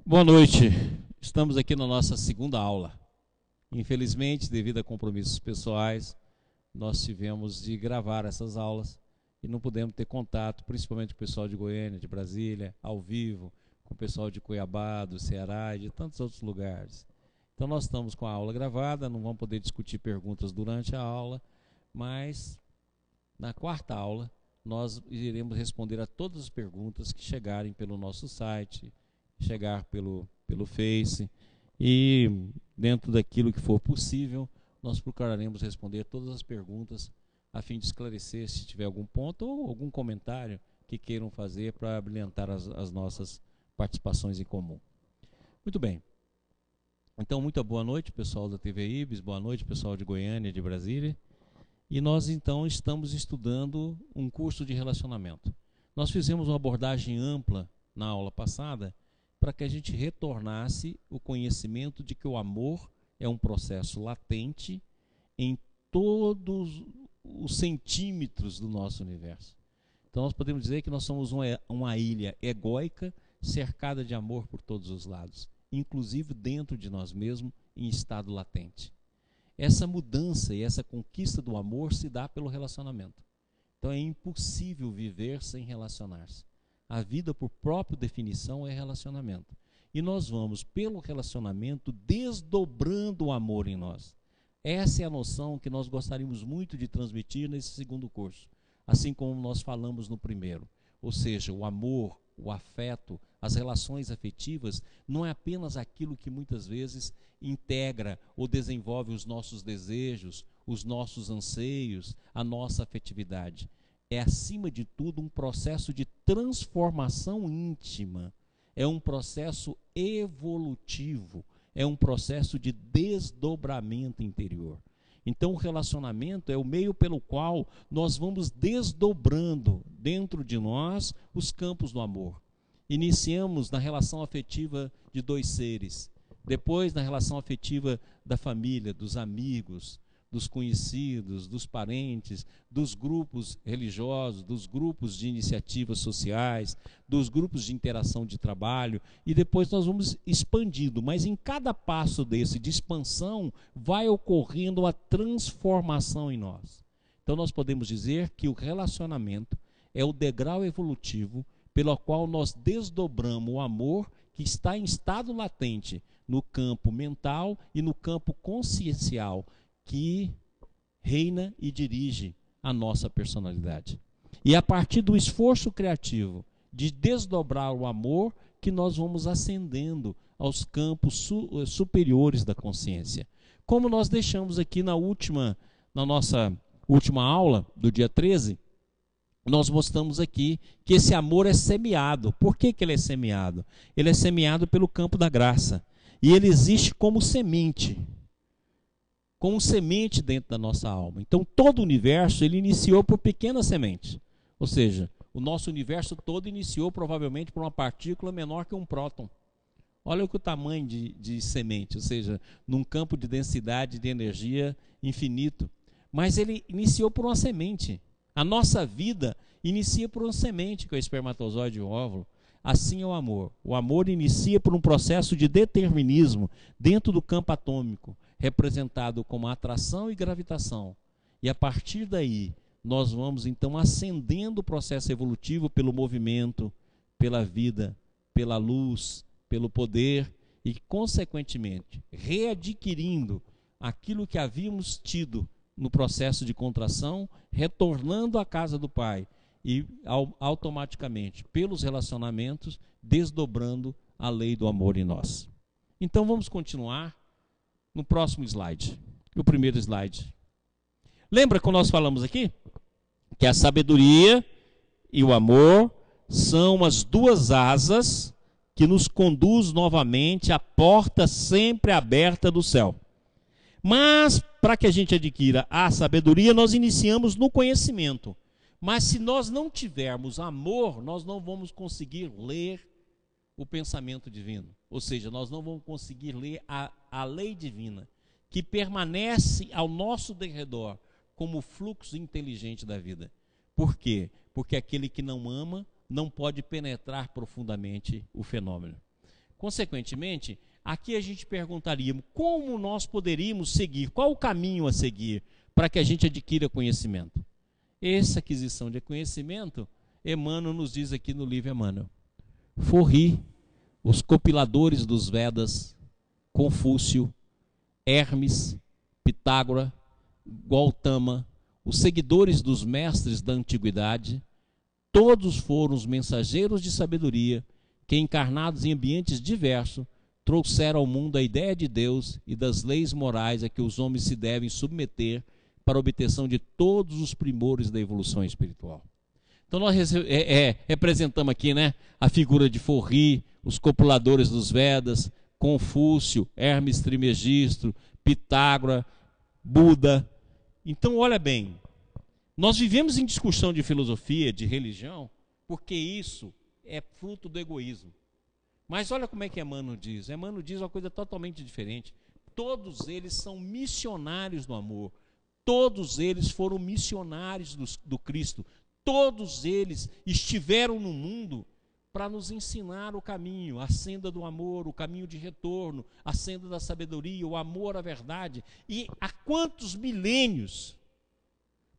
Boa noite. Estamos aqui na nossa segunda aula. Infelizmente, devido a compromissos pessoais, nós tivemos de gravar essas aulas e não pudemos ter contato, principalmente com o pessoal de Goiânia, de Brasília, ao vivo, com o pessoal de Cuiabá, do Ceará e de tantos outros lugares. Então nós estamos com a aula gravada, não vamos poder discutir perguntas durante a aula, mas na quarta aula nós iremos responder a todas as perguntas que chegarem pelo nosso site, chegar pelo Face, e dentro daquilo que for possível, nós procuraremos responder todas as perguntas a fim de esclarecer se tiver algum ponto ou algum comentário que queiram fazer para brilhantar as nossas participações em comum. Muito bem. Então, muito boa noite, pessoal da TV Ibis, boa noite, pessoal de Goiânia, de Brasília. E nós, então, estamos estudando um curso de relacionamento. Nós fizemos uma abordagem ampla na aula passada para que a gente retornasse o conhecimento de que o amor é um processo latente em todos os centímetros do nosso universo. Então nós podemos dizer que nós somos uma ilha egóica cercada de amor por todos os lados, inclusive dentro de nós mesmos, em estado latente. Essa mudança e essa conquista do amor se dá pelo relacionamento. Então é impossível viver sem relacionar-se. A vida, por própria definição, é relacionamento. E nós vamos, pelo relacionamento, desdobrando o amor em nós. Essa é a noção que nós gostaríamos muito de transmitir nesse segundo curso, assim como nós falamos no primeiro. Ou seja, o amor, o afeto, as relações afetivas, não é apenas aquilo que muitas vezes integra ou desenvolve os nossos desejos, os nossos anseios, a nossa afetividade. É, acima de tudo, um processo de transformação íntima, é um processo evolutivo, é um processo de desdobramento interior. Então, o relacionamento é o meio pelo qual nós vamos desdobrando dentro de nós os campos do amor. Iniciamos na relação afetiva de dois seres, depois na relação afetiva da família, dos amigos, dos conhecidos, dos parentes, dos grupos religiosos, dos grupos de iniciativas sociais, dos grupos de interação de trabalho, e depois nós vamos expandindo, mas em cada passo desse de expansão vai ocorrendo a transformação em nós. Então nós podemos dizer que o relacionamento é o degrau evolutivo pelo qual nós desdobramos o amor que está em estado latente no campo mental e no campo consciencial, que reina e dirige a nossa personalidade. E a partir do esforço criativo de desdobrar o amor que nós vamos ascendendo aos campos superiores da consciência. Como nós deixamos aqui na nossa última aula, do dia 13, nós mostramos aqui que esse amor é semeado. Por que ele é semeado? Ele é semeado pelo campo da graça. E ele existe como semente dentro da nossa alma. Então todo o universo ele iniciou por pequenas sementes. Ou seja, o nosso universo todo iniciou provavelmente por uma partícula menor que um próton. Olha o tamanho de semente, ou seja, num campo de densidade de energia infinito. Mas ele iniciou por uma semente. A nossa vida inicia por uma semente, que é o espermatozoide e o óvulo. Assim é o amor. O amor inicia por um processo de determinismo dentro do campo atômico, representado como atração e gravitação. E a partir daí, nós vamos então ascendendo o processo evolutivo pelo movimento, pela vida, pela luz, pelo poder e, consequentemente, readquirindo aquilo que havíamos tido no processo de contração, retornando à casa do Pai e automaticamente, pelos relacionamentos, desdobrando a lei do amor em nós. Então vamos continuar no próximo slide, o primeiro slide. Lembra que nós falamos aqui? Que a sabedoria e o amor são as duas asas que nos conduz novamente à porta sempre aberta do céu. Mas, para que a gente adquira a sabedoria, nós iniciamos no conhecimento. Mas se nós não tivermos amor, nós não vamos conseguir ler o pensamento divino. Ou seja, nós não vamos conseguir ler a lei divina, que permanece ao nosso derredor como fluxo inteligente da vida. Por quê? Porque aquele que não ama não pode penetrar profundamente o fenômeno. Consequentemente, aqui a gente perguntaria, como nós poderíamos seguir, qual o caminho a seguir para que a gente adquira conhecimento? Essa aquisição de conhecimento, Emmanuel nos diz aqui no livro Emmanuel. Forri, os compiladores dos Vedas, Confúcio, Hermes, Pitágora, Gautama, os seguidores dos mestres da antiguidade, todos foram os mensageiros de sabedoria que, encarnados em ambientes diversos, trouxeram ao mundo a ideia de Deus e das leis morais a que os homens se devem submeter para a obtenção de todos os primores da evolução espiritual. Então nós representamos aqui, né, a figura de Forri, os copuladores dos Vedas, Confúcio, Hermes Trismegisto, Pitágora, Buda. Então olha bem, nós vivemos em discussão de filosofia, de religião, porque isso é fruto do egoísmo. Mas olha como é que Emmanuel diz. Emmanuel diz uma coisa totalmente diferente. Todos eles são missionários do amor. Todos eles foram missionários do Cristo. Todos eles estiveram no mundo para nos ensinar o caminho, a senda do amor, o caminho de retorno, a senda da sabedoria, o amor à verdade. E há quantos milênios?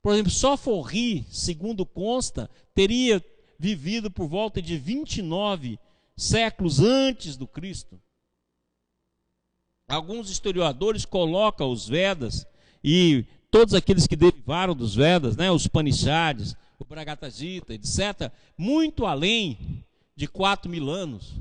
Por exemplo, só Forri, segundo consta, teria vivido por volta de 29 séculos antes do Cristo. Alguns historiadores colocam os Vedas e todos aqueles que derivaram dos Vedas, né, os Upanishads, o Bhagavad Gita, etc., muito além de 4.000 anos.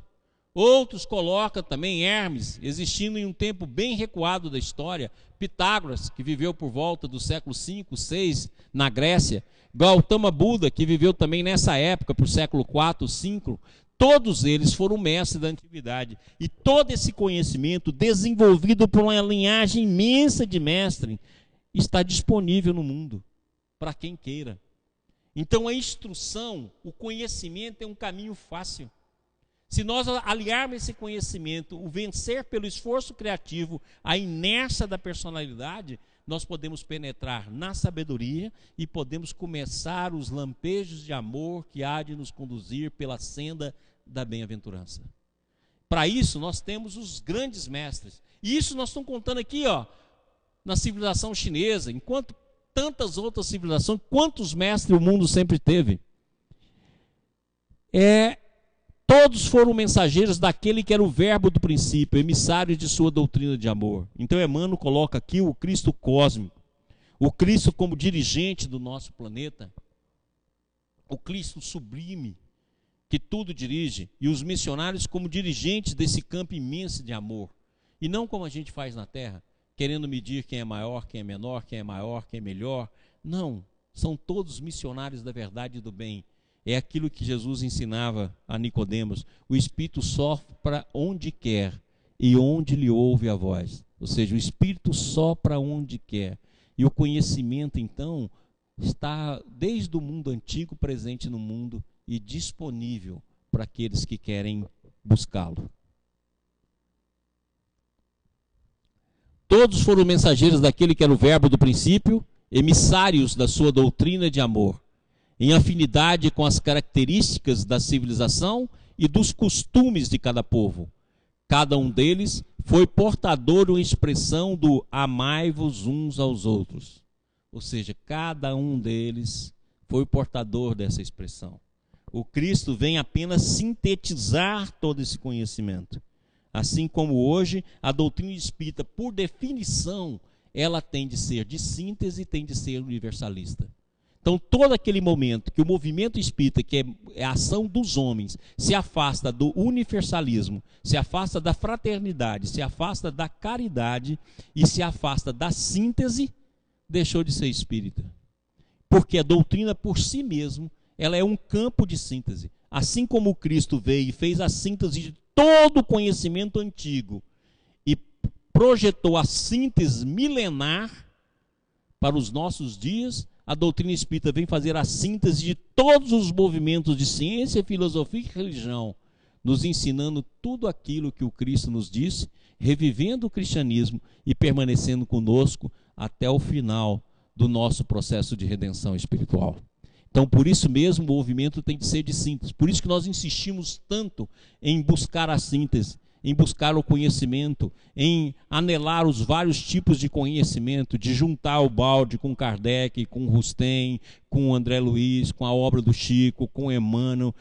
Outros colocam também Hermes, existindo em um tempo bem recuado da história, Pitágoras, que viveu por volta do século V, VI, na Grécia, Gautama Buda, que viveu também nessa época, por século IV, V, todos eles foram mestres da antiguidade. E todo esse conhecimento, desenvolvido por uma linhagem imensa de mestres, está disponível no mundo, para quem queira. Então a instrução, o conhecimento é um caminho fácil. Se nós aliarmos esse conhecimento, o vencer pelo esforço criativo, a inércia da personalidade, nós podemos penetrar na sabedoria e podemos começar os lampejos de amor que há de nos conduzir pela senda da bem-aventurança. Para isso nós temos os grandes mestres. E isso nós estamos contando aqui, ó, na civilização chinesa, enquanto tantas outras civilizações, quantos mestres o mundo sempre teve. Todos foram mensageiros daquele que era o verbo do princípio, emissários de sua doutrina de amor. Então Emmanuel coloca aqui o Cristo cósmico, o Cristo como dirigente do nosso planeta, o Cristo sublime, que tudo dirige, e os missionários como dirigentes desse campo imenso de amor. E não como a gente faz na Terra, querendo medir quem é maior, quem é menor, quem é maior, quem é melhor. Não, são todos missionários da verdade e do bem. É aquilo que Jesus ensinava a Nicodemos. O Espírito sopra onde quer e onde lhe ouve a voz. Ou seja, o Espírito sopra onde quer. E o conhecimento, então, está desde o mundo antigo presente no mundo e disponível para aqueles que querem buscá-lo. Todos foram mensageiros daquele que era o verbo do princípio, emissários da sua doutrina de amor, em afinidade com as características da civilização e dos costumes de cada povo. Cada um deles foi portador ou expressão do amai-vos uns aos outros. Ou seja, cada um deles foi portador dessa expressão. O Cristo vem apenas sintetizar todo esse conhecimento. Assim como hoje, a doutrina espírita, por definição, ela tem de ser de síntese e tem de ser universalista. Então, todo aquele momento que o movimento espírita, que é a ação dos homens, se afasta do universalismo, se afasta da fraternidade, se afasta da caridade e se afasta da síntese, deixou de ser espírita. Porque a doutrina por si mesmo, ela é um campo de síntese. Assim como o Cristo veio e fez a síntese de todo o conhecimento antigo e projetou a síntese milenar para os nossos dias, a doutrina espírita vem fazer a síntese de todos os movimentos de ciência, filosofia e religião, nos ensinando tudo aquilo que o Cristo nos disse, revivendo o cristianismo e permanecendo conosco até o final do nosso processo de redenção espiritual. Então, por isso mesmo, o movimento tem de ser de síntese. Por isso que nós insistimos tanto em buscar a síntese, em buscar o conhecimento, em anelar os vários tipos de conhecimento, de juntar o balde com Kardec, com Rustem, com André Luiz, com a obra do Chico, com Emmanuel,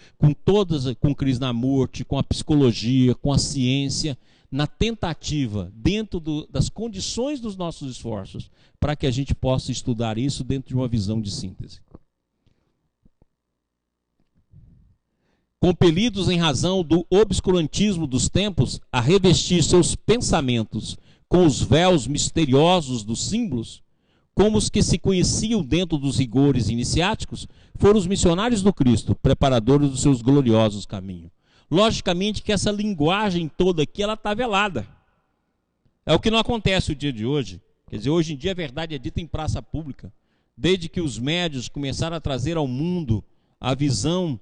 com Krishnamurti, com a psicologia, com a ciência, na tentativa, dentro das condições dos nossos esforços, para que a gente possa estudar isso dentro de uma visão de síntese. Compelidos em razão do obscurantismo dos tempos a revestir seus pensamentos com os véus misteriosos dos símbolos, como os que se conheciam dentro dos rigores iniciáticos, foram os missionários do Cristo, preparadores dos seus gloriosos caminhos. Logicamente que essa linguagem toda aqui, ela está velada. É o que não acontece no dia de hoje. Quer dizer, hoje em dia a verdade é dita em praça pública. Desde que os médios começaram a trazer ao mundo a visão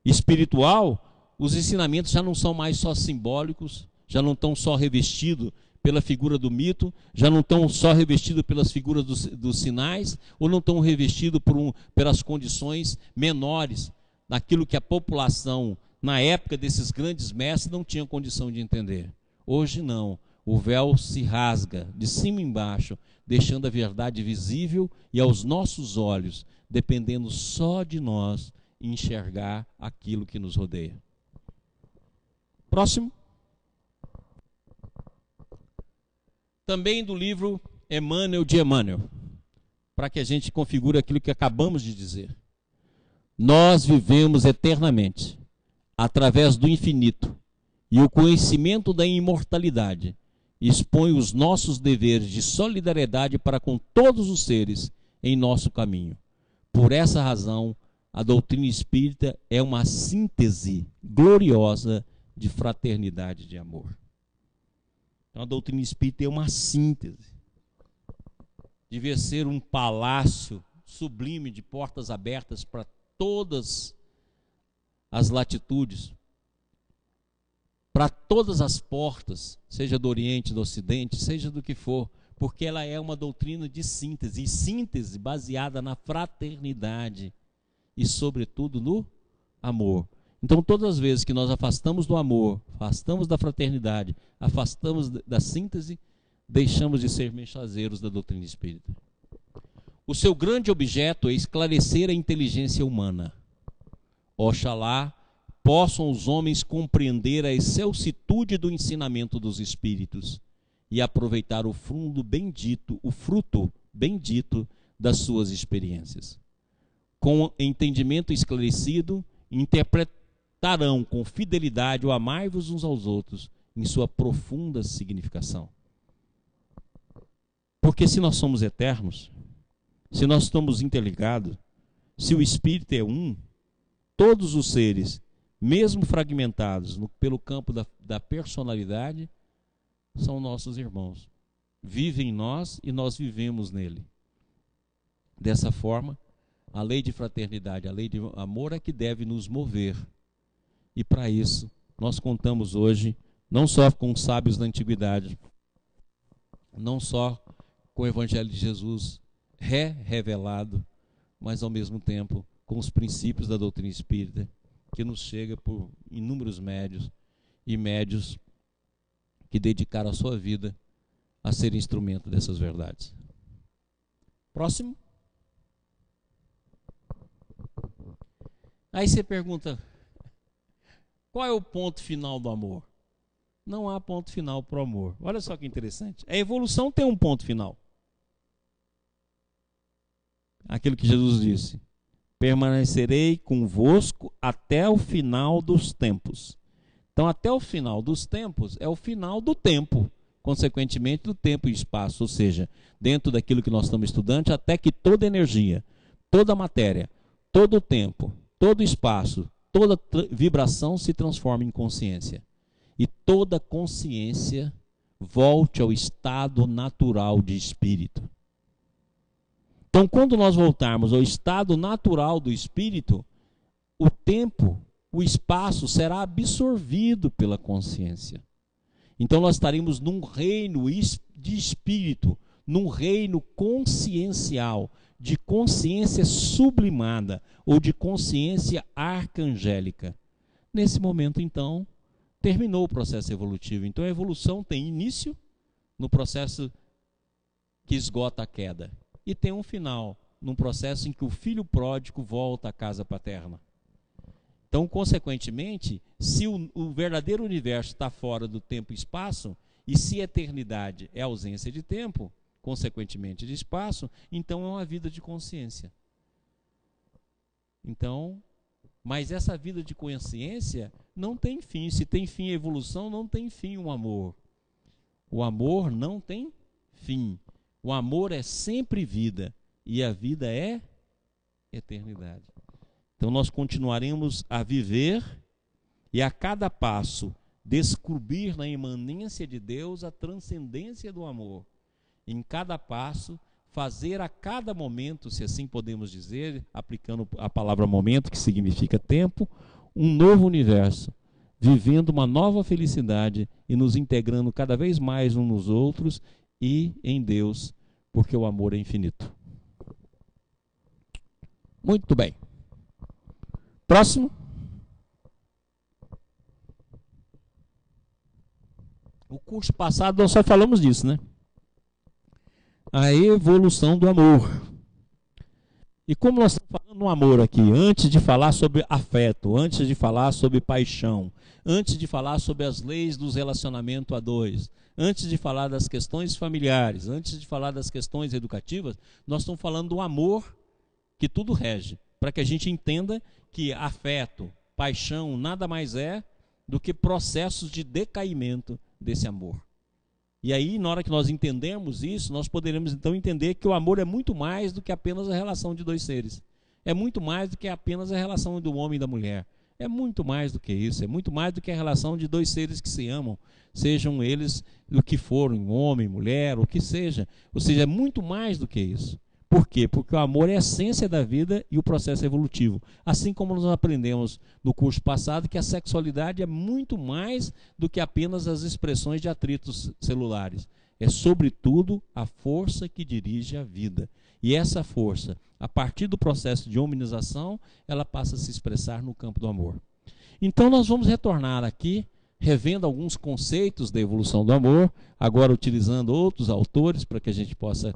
espiritual, os ensinamentos já não são mais só simbólicos, já não estão só revestidos pela figura do mito, já não estão só revestidos pelas figuras dos sinais, ou não estão revestidos pelas condições menores, daquilo que a população, na época desses grandes mestres, não tinha condição de entender. Hoje não, o véu se rasga de cima e embaixo, deixando a verdade visível e aos nossos olhos, dependendo só de nós, enxergar aquilo que nos rodeia. Próximo. Também do livro Emmanuel de Emmanuel, para que a gente configure aquilo que acabamos de dizer. Nós vivemos eternamente, através do infinito, e o conhecimento da imortalidade expõe os nossos deveres de solidariedade para com todos os seres em nosso caminho. Por essa razão, a doutrina espírita é uma síntese gloriosa de fraternidade e de amor. Então, a doutrina espírita é uma síntese. Devia ser um palácio sublime de portas abertas para todas as latitudes, para todas as portas, seja do Oriente, do Ocidente, seja do que for, porque ela é uma doutrina de síntese, e síntese baseada na fraternidade e, sobretudo, no amor. Então, todas as vezes que nós afastamos do amor, afastamos da fraternidade, afastamos da síntese, deixamos de ser mensageiros da doutrina espírita. O seu grande objeto é esclarecer a inteligência humana. Oxalá possam os homens compreender a excelsitude do ensinamento dos espíritos e aproveitar o fruto bendito das suas experiências. Com entendimento esclarecido, interpretarão com fidelidade o amai-vos uns aos outros em sua profunda significação. Porque se nós somos eternos, se nós estamos interligados, se o Espírito é um, todos os seres, mesmo fragmentados pelo campo da personalidade, são nossos irmãos. Vivem em nós e nós vivemos nele. Dessa forma, a lei de fraternidade, a lei de amor é que deve nos mover. E para isso, nós contamos hoje, não só com os sábios da antiguidade, não só com o Evangelho de Jesus revelado, mas ao mesmo tempo com os princípios da doutrina espírita, que nos chega por inúmeros médios, e médios que dedicaram a sua vida a ser instrumento dessas verdades. Próximo. Aí você pergunta, qual é o ponto final do amor? Não há ponto final para o amor. Olha só que interessante. A evolução tem um ponto final. Aquilo que Jesus disse: permanecerei convosco até o final dos tempos. Então, até o final dos tempos é o final do tempo, consequentemente do tempo e espaço, ou seja, dentro daquilo que nós estamos estudando, até que toda energia, toda matéria, todo o tempo, todo o espaço, toda vibração se transforme em consciência. E toda consciência volte ao estado natural de espírito. Então, quando nós voltarmos ao estado natural do espírito, o tempo, o espaço será absorvido pela consciência. Então, nós estaremos num reino de espírito, num reino consciencial, de consciência sublimada ou de consciência arcangélica. Nesse momento, então, terminou o processo evolutivo. Então a evolução tem início no processo que esgota a queda e tem um final num processo em que o filho pródigo volta à casa paterna. Então, consequentemente, se o verdadeiro universo está fora do tempo e espaço, e se a eternidade é ausência de tempo, consequentemente de espaço, então é uma vida de consciência. Então, mas essa vida de consciência não tem fim. Se tem fim a evolução, não tem fim o amor. O amor não tem fim. O amor é sempre vida. E a vida é eternidade. Então nós continuaremos a viver e a cada passo descobrir na imanência de Deus a transcendência do amor. Em cada passo, fazer a cada momento, se assim podemos dizer, aplicando a palavra momento, que significa tempo, um novo universo, vivendo uma nova felicidade e nos integrando cada vez mais uns nos outros e em Deus, porque o amor é infinito. Muito bem. Próximo. O curso passado nós só falamos disso, né? A evolução do amor. E como nós estamos falando no amor aqui, antes de falar sobre afeto, antes de falar sobre paixão, antes de falar sobre as leis dos relacionamentos a dois, antes de falar das questões familiares, antes de falar das questões educativas, nós estamos falando do amor que tudo rege, para que a gente entenda que afeto, paixão, nada mais é do que processos de decaimento desse amor. E aí, na hora que nós entendemos isso, nós poderemos então entender que o amor é muito mais do que apenas a relação de dois seres. É muito mais do que apenas a relação do homem e da mulher. É muito mais do que isso. É muito mais do que a relação de dois seres que se amam, sejam eles o que forem, homem, mulher, o que seja. Ou seja, é muito mais do que isso. Por quê? Porque o amor é a essência da vida e o processo evolutivo. Assim como nós aprendemos no curso passado que a sexualidade é muito mais do que apenas as expressões de atritos celulares. É, sobretudo, a força que dirige a vida. E essa força, a partir do processo de hominização, ela passa a se expressar no campo do amor. Então nós vamos retornar aqui, revendo alguns conceitos da evolução do amor, agora utilizando outros autores para que a gente possa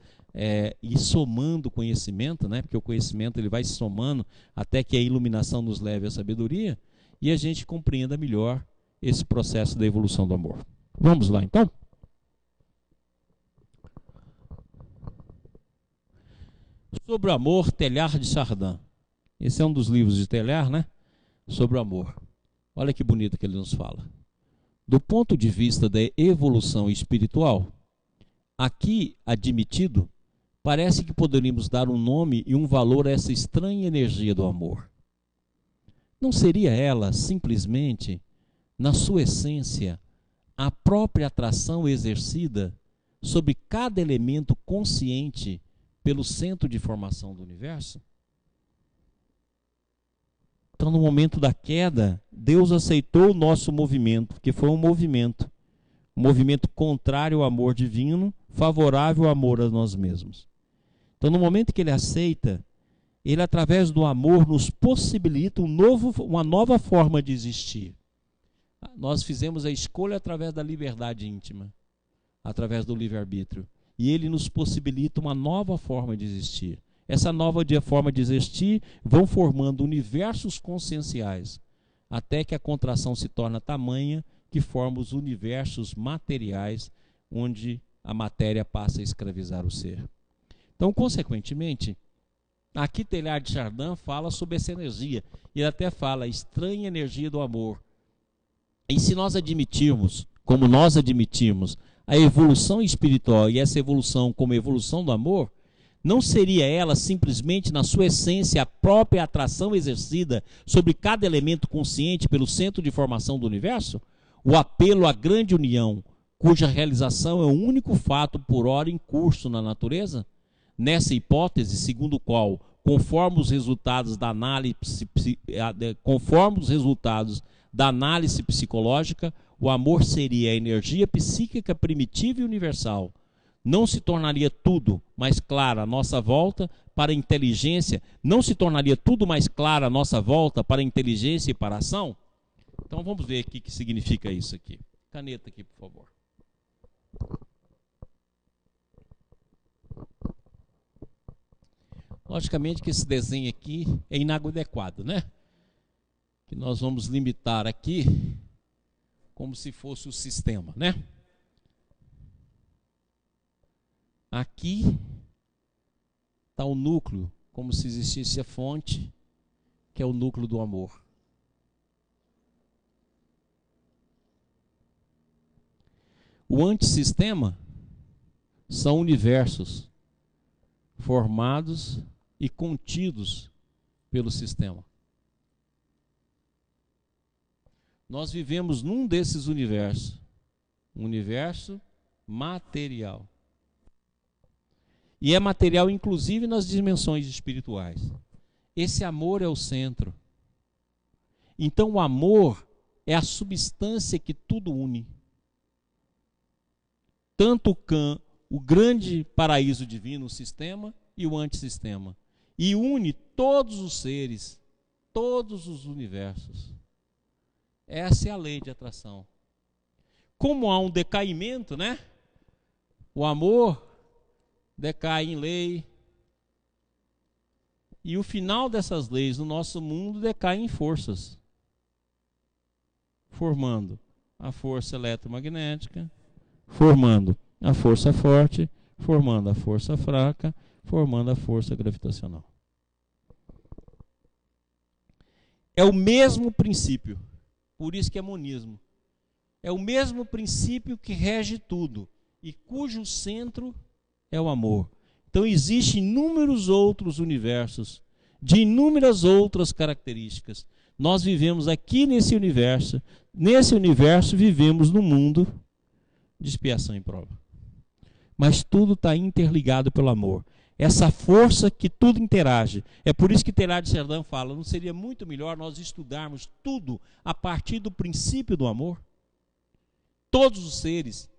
ir somando conhecimento, né? Porque o conhecimento ele vai se somando até que a iluminação nos leve à sabedoria e a gente compreenda melhor esse processo da evolução do amor. Vamos lá então? Sobre o amor, Teilhard de Chardin. Esse é um dos livros de Teilhard, né? Sobre o amor. Olha que bonito que ele nos fala. Do ponto de vista da evolução espiritual, aqui admitido, parece que poderíamos dar um nome e um valor a essa estranha energia do amor. Não seria ela, simplesmente, na sua essência, a própria atração exercida sobre cada elemento consciente pelo centro de formação do universo? Então, no momento da queda, Deus aceitou o nosso movimento, que foi um movimento contrário ao amor divino, favorável ao amor a nós mesmos. Então, no momento que ele aceita, ele, através do amor, nos possibilita uma nova forma de existir. Nós fizemos a escolha através da liberdade íntima, através do livre-arbítrio. E ele nos possibilita uma nova forma de existir. Essa nova forma de existir vão formando universos conscienciais, até que a contração se torna tamanha que forma os universos materiais, onde a matéria passa a escravizar o ser. Então, consequentemente, aqui Teilhard de Chardin fala sobre essa energia. Ele até fala, a estranha energia do amor. E se nós admitirmos, como nós admitimos, a evolução espiritual e essa evolução como evolução do amor, não seria ela simplesmente na sua essência a própria atração exercida sobre cada elemento consciente pelo centro de formação do universo? O apelo à grande união, cuja realização é o único fato por hora em curso na natureza? Nessa hipótese, segundo o qual, conforme os resultados da análise psicológica, o amor seria a energia psíquica primitiva e universal. Não se tornaria tudo mais claro à nossa volta para a inteligência? Não se tornaria tudo mais claro à nossa volta para a inteligência e para a ação? Então vamos ver aqui o que significa isso aqui. Caneta aqui, por favor. Logicamente que esse desenho aqui é inadequado, né? Que nós vamos limitar aqui como se fosse o sistema, né? Aqui está o núcleo, como se existisse a fonte, que é o núcleo do amor. O antissistema são universos formados e contidos pelo sistema. Nós vivemos num desses universos, um universo material. E é material inclusive nas dimensões espirituais. Esse amor é o centro. Então o amor é a substância que tudo une. Tanto o grande paraíso divino, o sistema, e o antissistema. E une todos os seres, todos os universos. Essa é a lei de atração. Como há um decaimento, né? O amor decai em lei. E o final dessas leis no nosso mundo decai em forças. Formando a força eletromagnética, formando a força forte, formando a força fraca, formando a força gravitacional. É o mesmo princípio, por isso que é monismo. É o mesmo princípio que rege tudo e cujo centro é o amor. Então existem inúmeros outros universos, de inúmeras outras características. Nós vivemos aqui nesse universo vivemos no mundo de expiação e prova. Mas tudo está interligado pelo amor. Essa força que tudo interage. É por isso que Teilhard de Chardin fala, não seria muito melhor nós estudarmos tudo a partir do princípio do amor? Todos os seres,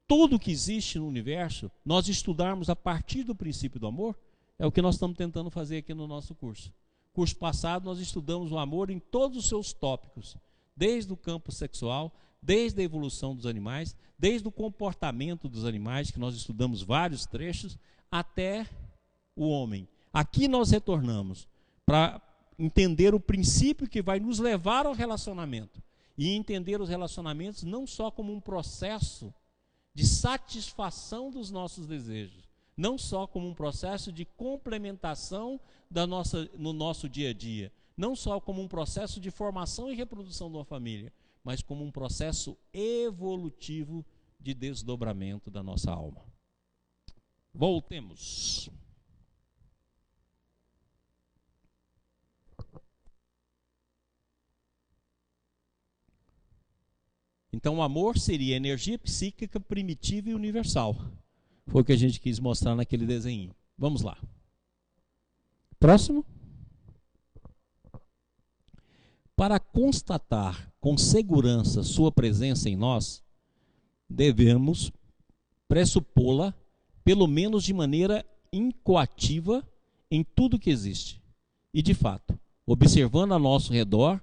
tudo que existe no universo, nós estudarmos a partir do princípio do amor? É o que nós estamos tentando fazer aqui no nosso curso. Curso passado nós estudamos o amor em todos os seus tópicos, desde o campo sexual, desde a evolução dos animais, desde o comportamento dos animais, que nós estudamos vários trechos, até o homem. Aqui nós retornamos para entender o princípio que vai nos levar ao relacionamento. E entender os relacionamentos não só como um processo de satisfação dos nossos desejos, não só como um processo de complementação no nosso dia a dia, não só como um processo de formação e reprodução de uma família, mas como um processo evolutivo de desdobramento da nossa alma. Voltemos. Então o amor seria energia psíquica primitiva e universal. Foi o que a gente quis mostrar naquele desenho. Vamos lá. Próximo. Para constatar com segurança sua presença em nós, devemos pressupô-la, pelo menos de maneira incoativa, em tudo que existe. E, de fato, observando a nosso redor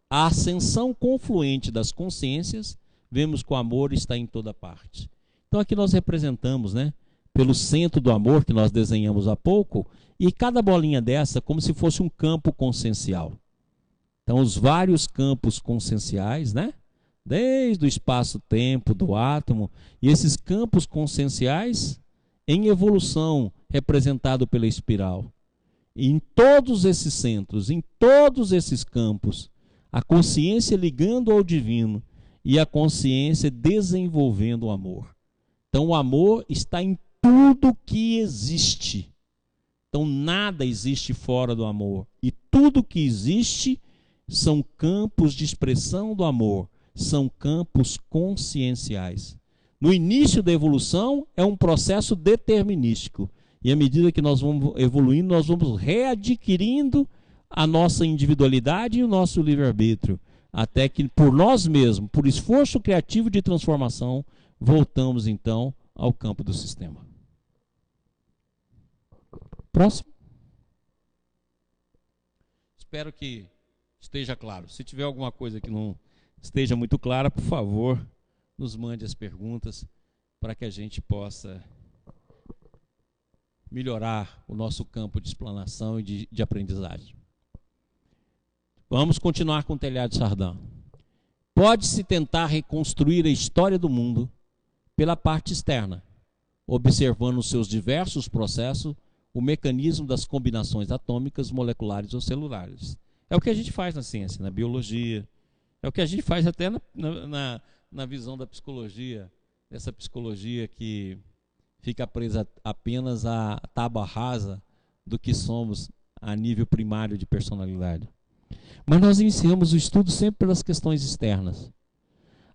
a ascensão confluente das consciências, vemos que o amor está em toda parte. Então aqui nós representamos, né, pelo centro do amor que nós desenhamos há pouco, e cada bolinha dessa como se fosse um campo consciencial. Então os vários campos conscienciais, né, desde o espaço-tempo do átomo, e esses campos conscienciais em evolução, representado pela espiral. E em todos esses centros, em todos esses campos, a consciência ligando ao divino e a consciência desenvolvendo o amor. Então o amor está em tudo que existe. Então nada existe fora do amor. E tudo que existe são campos de expressão do amor, são campos conscienciais. No início da evolução é um processo determinístico. E à medida que nós vamos evoluindo, nós vamos readquirindo a nossa individualidade e o nosso livre-arbítrio. Até que por nós mesmos, por esforço criativo de transformação, voltamos então ao campo do sistema. Próximo. Espero que esteja claro. Se tiver alguma coisa que não esteja muito clara, por favor, nos mande as perguntas para que a gente possa melhorar o nosso campo de explanação e de aprendizagem. Vamos continuar com o Teilhard de Chardin. Pode-se tentar reconstruir a história do mundo pela parte externa, observando os seus diversos processos, o mecanismo das combinações atômicas, moleculares ou celulares. É o que a gente faz na ciência, na biologia, é o que a gente faz até na visão da psicologia, essa psicologia que fica presa apenas à tábua rasa do que somos a nível primário de personalidade. Mas nós iniciamos o estudo sempre pelas questões externas.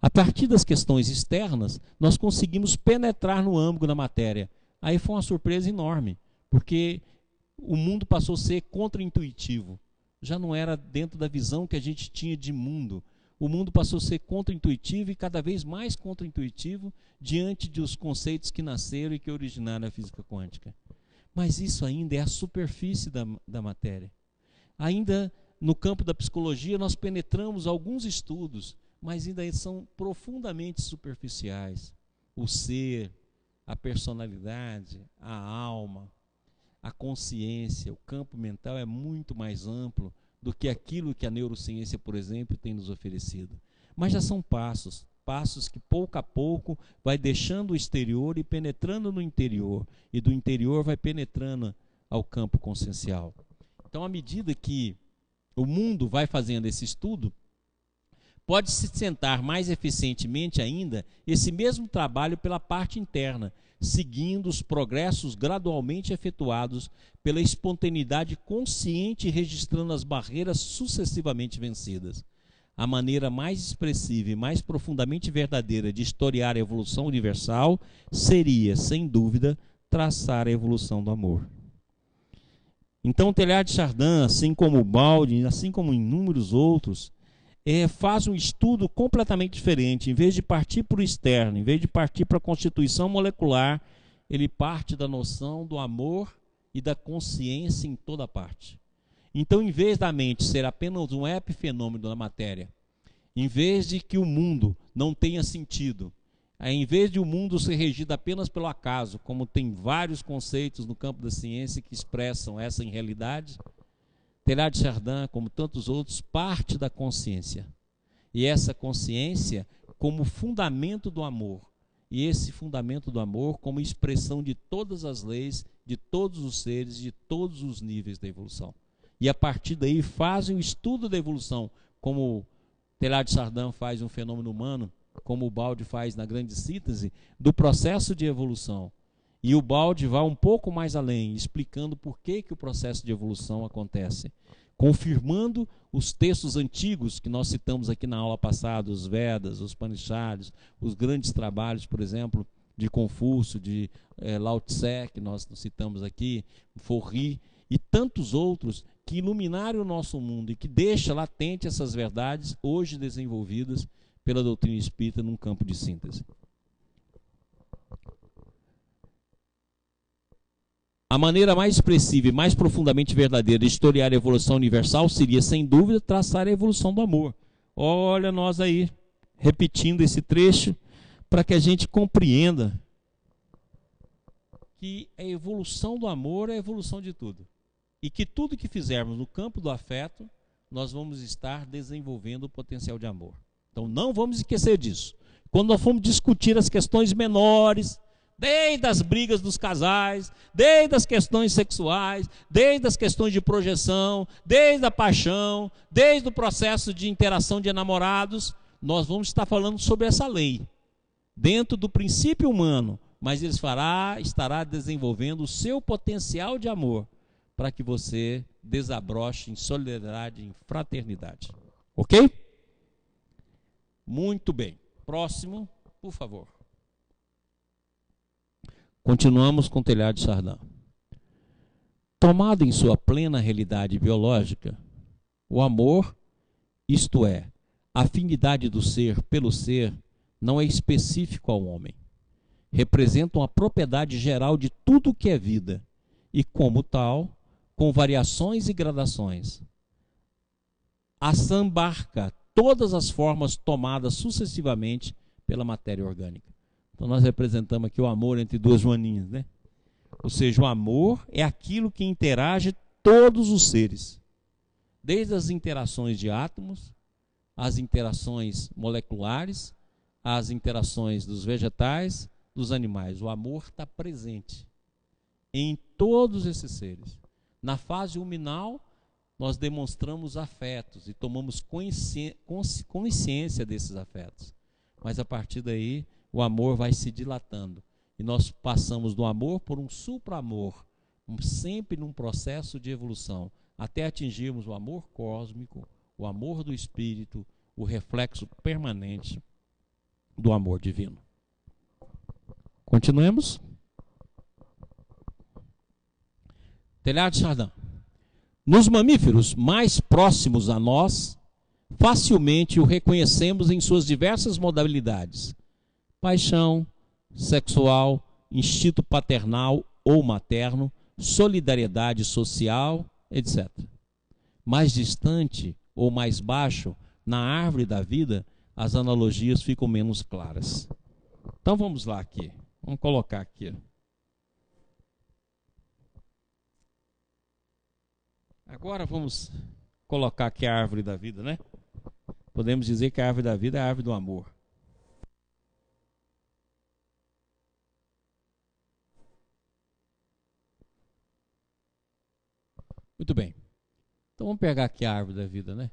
A partir das questões externas, nós conseguimos penetrar no âmago da matéria. Aí foi uma surpresa enorme, porque o mundo passou a ser contra-intuitivo. Já não era dentro da visão que a gente tinha de mundo. O mundo passou a ser contra-intuitivo e cada vez mais contra-intuitivo diante dos conceitos que nasceram e que originaram a física quântica. Mas isso ainda é a superfície da matéria. Ainda no campo da psicologia nós penetramos alguns estudos, mas ainda são profundamente superficiais. O ser, a personalidade, a alma, a consciência, o campo mental é muito mais amplo do que aquilo que a neurociência, por exemplo, tem nos oferecido. Mas já são passos que pouco a pouco vai deixando o exterior e penetrando no interior, e do interior vai penetrando ao campo consciencial. Então, à medida que o mundo vai fazendo esse estudo, pode-se tentar mais eficientemente ainda esse mesmo trabalho pela parte interna, seguindo os progressos gradualmente efetuados pela espontaneidade consciente e registrando as barreiras sucessivamente vencidas. A maneira mais expressiva e mais profundamente verdadeira de historiar a evolução universal seria, sem dúvida, traçar a evolução do amor. Então, o Teilhard de Chardin, assim como o Baldwin, assim como inúmeros outros, faz um estudo completamente diferente. Em vez de partir para o externo, em vez de partir para a constituição molecular, ele parte da noção do amor e da consciência em toda parte. Então, em vez da mente ser apenas um epifenômeno da matéria, em vez de que o mundo não tenha sentido, em vez de o mundo ser regido apenas pelo acaso, como tem vários conceitos no campo da ciência que expressam essa irrealidade, Teilhard de Chardin, como tantos outros, parte da consciência. E essa consciência como fundamento do amor. E esse fundamento do amor como expressão de todas as leis, de todos os seres, de todos os níveis da evolução. E a partir daí fazem o estudo da evolução, como Teilhard de Chardin faz um fenômeno humano, como o Baldwin faz na grande síntese, do processo de evolução. E o Baldwin vai um pouco mais além, explicando por que o processo de evolução acontece, confirmando os textos antigos que nós citamos aqui na aula passada, os Vedas, os Upanishads, os grandes trabalhos, por exemplo, de Confúcio, de Lao Tse, que nós citamos aqui, Forri, e tantos outros que iluminaram o nosso mundo e que deixam latente essas verdades hoje desenvolvidas pela doutrina espírita num campo de síntese. A maneira mais expressiva e mais profundamente verdadeira de historiar a evolução universal seria, sem dúvida, traçar a evolução do amor. Olha nós aí, repetindo esse trecho, para que a gente compreenda que a evolução do amor é a evolução de tudo. E que tudo que fizermos no campo do afeto, nós vamos estar desenvolvendo o potencial de amor. Então não vamos esquecer disso. Quando nós formos discutir as questões menores, desde as brigas dos casais, desde as questões sexuais, desde as questões de projeção, desde a paixão, desde o processo de interação de enamorados, nós vamos estar falando sobre essa lei, dentro do princípio humano, mas ele estará desenvolvendo o seu potencial de amor, para que você desabroche em solidariedade, em fraternidade. Ok? Muito bem. Próximo, por favor. Continuamos com o Teilhard de Chardin. Tomado em sua plena realidade biológica, o amor, isto é, a afinidade do ser pelo ser, não é específico ao homem. Representa uma propriedade geral de tudo que é vida e, como tal, com variações e gradações. Assambarca todas as formas tomadas sucessivamente pela matéria orgânica. Então nós representamos aqui o amor entre duas joaninhas, né? Ou seja, o amor é aquilo que interage todos os seres, desde as interações de átomos, as interações moleculares, as interações dos vegetais, dos animais. O amor está presente em todos esses seres. Na fase luminal, nós demonstramos afetos e tomamos consciência desses afetos. Mas a partir daí, o amor vai se dilatando. E nós passamos do amor por um supra-amor, sempre num processo de evolução, até atingirmos o amor cósmico, o amor do Espírito, o reflexo permanente do amor divino. Continuemos. Teilhard de Chardin. Nos mamíferos mais próximos a nós, facilmente o reconhecemos em suas diversas modalidades: paixão, sexual, instinto paternal ou materno, solidariedade social, etc. Mais distante ou mais baixo, na árvore da vida, as analogias ficam menos claras. Então vamos lá aqui. Vamos colocar aqui. Agora vamos colocar aqui a árvore da vida, né? Podemos dizer que a árvore da vida é a árvore do amor. Muito bem. Então vamos pegar aqui a árvore da vida, né?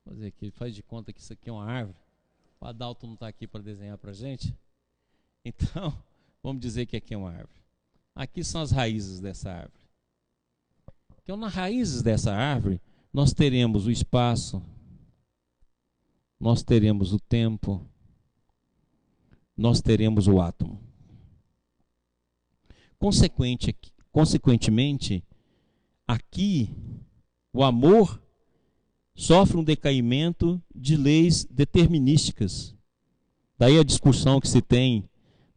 Vou fazer aqui, faz de conta que isso aqui é uma árvore. O Adalto não está aqui para desenhar para a gente. Então, vamos dizer que aqui é uma árvore. Aqui são as raízes dessa árvore. Então, nas raízes dessa árvore, nós teremos o espaço, nós teremos o tempo, nós teremos o átomo. Consequentemente, aqui, o amor sofre um decaimento de leis determinísticas. Daí a discussão que se tem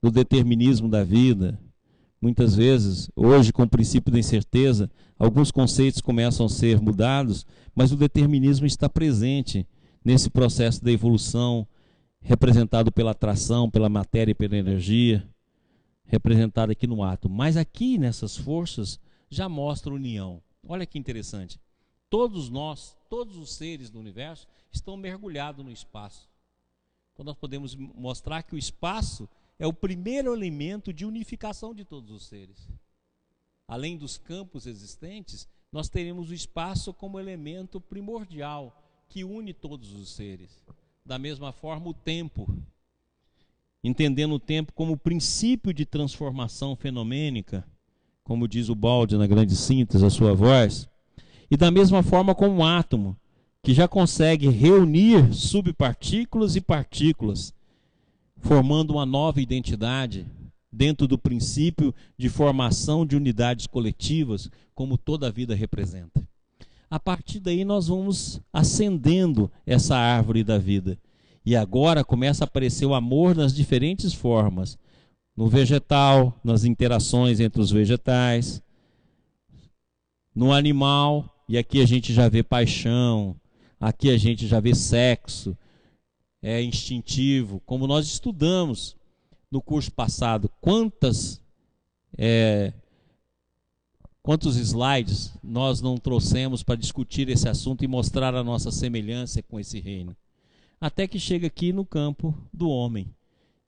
do determinismo da vida. Muitas vezes, hoje, com o princípio da incerteza, alguns conceitos começam a ser mudados, mas o determinismo está presente nesse processo da evolução, representado pela atração, pela matéria e pela energia, representado aqui no átomo. Mas aqui, nessas forças, já mostra união. Olha que interessante. Todos nós, todos os seres do universo, estão mergulhados no espaço. Então nós podemos mostrar que o espaço é o primeiro elemento de unificação de todos os seres. Além dos campos existentes, nós teremos o espaço como elemento primordial que une todos os seres. Da mesma forma, o tempo, entendendo o tempo como princípio de transformação fenomênica, como diz o Baldi na grande síntese, a sua voz, e da mesma forma como o átomo, que já consegue reunir subpartículas e partículas, formando uma nova identidade dentro do princípio de formação de unidades coletivas, como toda a vida representa. A partir daí nós vamos acendendo essa árvore da vida. E agora começa a aparecer o amor nas diferentes formas. No vegetal, nas interações entre os vegetais. No animal, e aqui a gente já vê paixão, aqui a gente já vê sexo, é instintivo. Como nós estudamos no curso passado, quantos slides nós não trouxemos para discutir esse assunto e mostrar a nossa semelhança com esse reino. Até que chega aqui no campo do homem.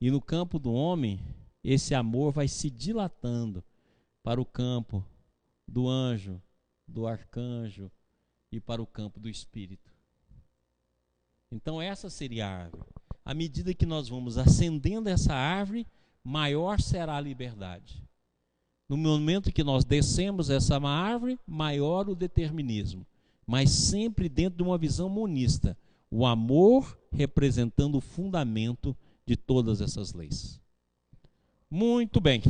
E no campo do homem, esse amor vai se dilatando para o campo do anjo, do arcanjo e para o campo do espírito. Então essa seria a árvore. À medida que nós vamos acendendo essa árvore, maior será a liberdade. No momento que nós descemos essa árvore, maior o determinismo. Mas sempre dentro de uma visão monista. O amor representando o fundamento de todas essas leis. Muito bem.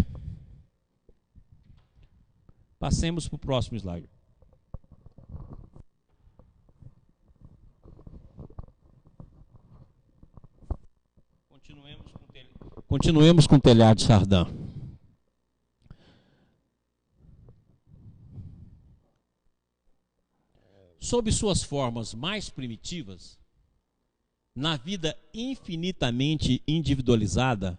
Passemos para o próximo slide. Continuemos com o Teilhard de Chardin. sob suas formas mais primitivas, na vida infinitamente individualizada,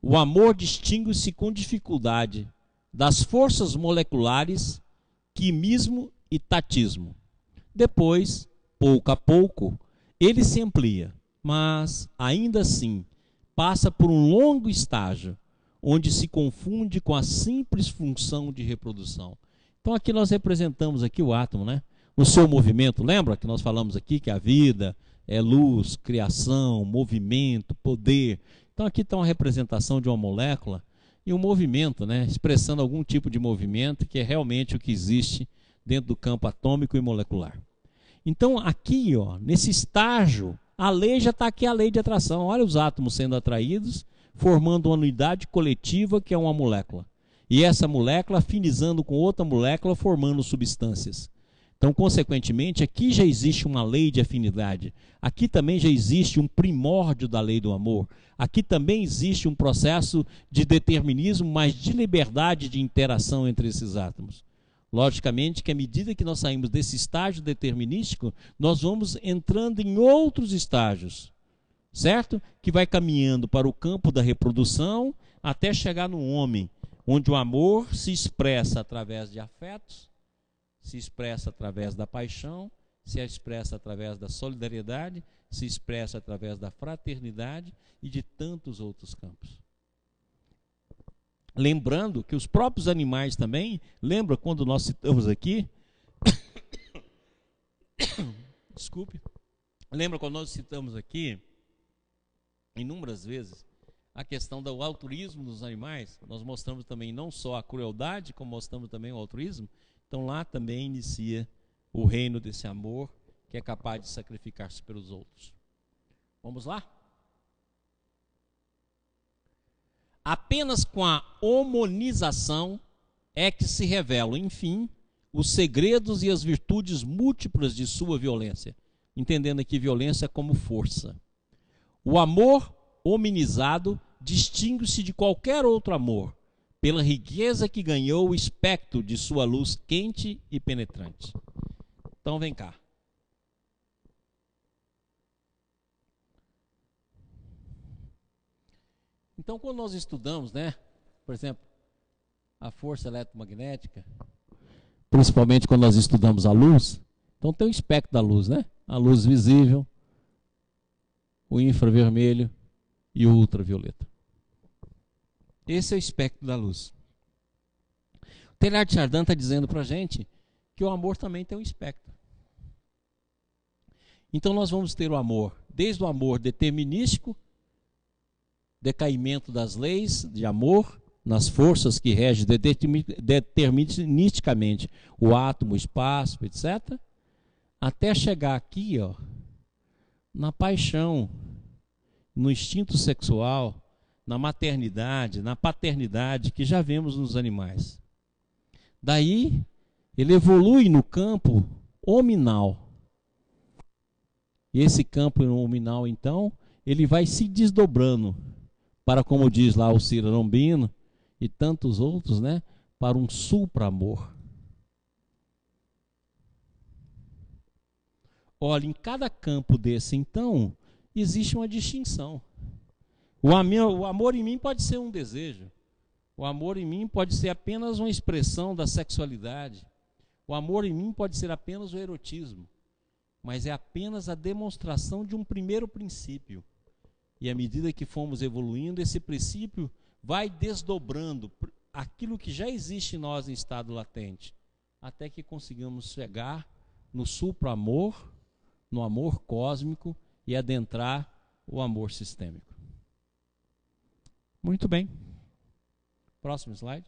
o amor distingue-se com dificuldade das forças moleculares, quimismo e tatismo. Depois, pouco a pouco, ele se amplia, mas, ainda assim, passa por um longo estágio, onde se confunde com a simples função de reprodução. Então aqui nós representamos aqui o átomo, né? O seu movimento, lembra que nós falamos aqui que a vida é luz, criação, movimento, poder. Então aqui está uma representação de uma molécula e um movimento, né? Expressando algum tipo de movimento que é realmente o que existe dentro do campo atômico e molecular. Então aqui, ó, nesse estágio, a lei já está aqui, a lei de atração. Olha os átomos sendo atraídos, formando uma unidade coletiva que é uma molécula. E essa molécula afinizando com outra molécula, formando substâncias. Então, consequentemente, aqui já existe uma lei de afinidade. Aqui também já existe um primórdio da lei do amor. Aqui também existe um processo de determinismo, mas de liberdade de interação entre esses átomos. Logicamente que à medida que nós saímos desse estágio determinístico, nós vamos entrando em outros estágios, certo? Que vai caminhando para o campo da reprodução até chegar no homem, onde o amor se expressa através de afetos, se expressa através da paixão, se expressa através da solidariedade, se expressa através da fraternidade e de tantos outros campos. Lembrando que os próprios animais também, lembra quando nós citamos aqui, desculpe, lembra quando nós citamos aqui, inúmeras vezes, a questão do altruísmo dos animais. Nós mostramos também não só a crueldade, como mostramos também o altruísmo. Então lá também inicia o reino desse amor, que é capaz de sacrificar-se pelos outros. Vamos lá? Apenas com a homonização é que se revelam, enfim, os segredos e as virtudes múltiplas de sua violência, entendendo aqui violência como força. O amor hominizado distingue-se de qualquer outro amor, pela riqueza que ganhou o espectro de sua luz quente e penetrante. Então vem cá. Então quando nós estudamos, né, por exemplo, a força eletromagnética, principalmente quando nós estudamos a luz, então tem o espectro da luz, né? A luz visível, o infravermelho e o ultravioleta. Esse é o espectro da luz. O Teilhard de Chardin está dizendo para a gente que o amor também tem um espectro. Então nós vamos ter o amor, desde o amor determinístico, decaimento das leis de amor, nas forças que regem deterministicamente o átomo, o espaço, etc., até chegar aqui, ó, na paixão, no instinto sexual, na maternidade, na paternidade, que já vemos nos animais. Daí, ele evolui no campo hominal. E esse campo hominal, então, ele vai se desdobrando para, como diz lá o Ciro Lombino e tantos outros, né, para um supra-amor. Olha, em cada campo desse, então, existe uma distinção. O amor em mim pode ser um desejo. O amor em mim pode ser apenas uma expressão da sexualidade. O amor em mim pode ser apenas o erotismo. Mas é apenas a demonstração de um primeiro princípio. E à medida que fomos evoluindo, esse princípio vai desdobrando aquilo que já existe em nós em estado latente, até que consigamos chegar no supra-amor, no amor cósmico e adentrar o amor sistêmico. Muito bem. Próximo slide.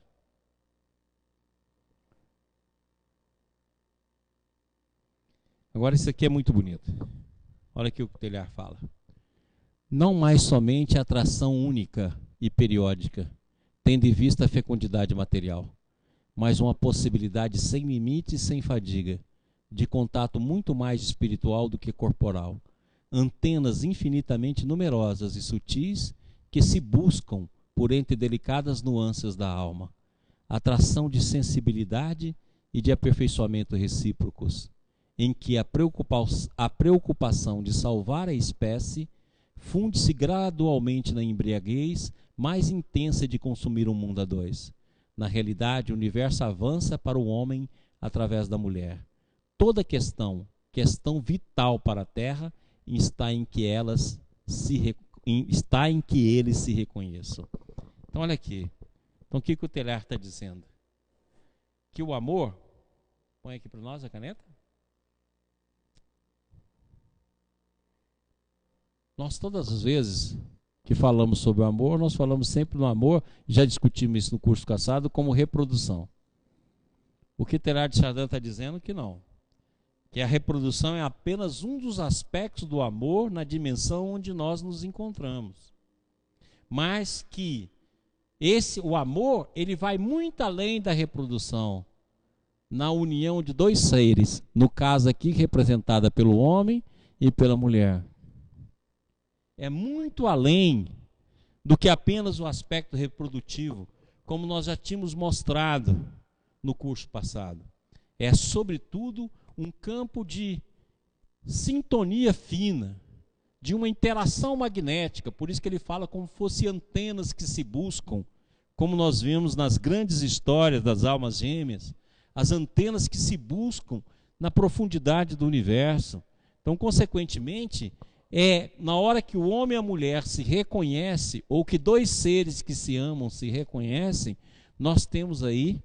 Agora isso aqui é muito bonito. Olha aqui o que o Teilhard fala. Não mais somente a atração única e periódica, tendo em vista a fecundidade material, mas uma possibilidade sem limite e sem fadiga, de contato muito mais espiritual do que corporal, antenas infinitamente numerosas e sutis que se buscam por entre delicadas nuances da alma, atração de sensibilidade e de aperfeiçoamento recíprocos, em que a preocupação de salvar a espécie funde-se gradualmente na embriaguez mais intensa de consumir um mundo a dois. Na realidade, o universo avança para o homem através da mulher. Toda questão vital para a Terra, está em que eles se reconheçam. Então, olha aqui. Então, o que o Teilhard está dizendo? Que o amor... Põe aqui para nós a caneta. Nós, todas as vezes que falamos sobre o amor, nós falamos sempre no amor, já discutimos isso no curso passado, como reprodução. O que Teilhard de Chardin está dizendo que não. Que a reprodução é apenas um dos aspectos do amor na dimensão onde nós nos encontramos. Mas que o amor, ele vai muito além da reprodução. Na união de dois seres, no caso aqui representada pelo homem e pela mulher. É muito além do que apenas o aspecto reprodutivo, como nós já tínhamos mostrado no curso passado. É, sobretudo, um campo de sintonia fina, de uma interação magnética, por isso que ele fala como fosse antenas que se buscam, como nós vemos nas grandes histórias das almas gêmeas, as antenas que se buscam na profundidade do universo. Então, consequentemente, na hora que o homem e a mulher se reconhecem, ou que dois seres que se amam se reconhecem, nós temos aí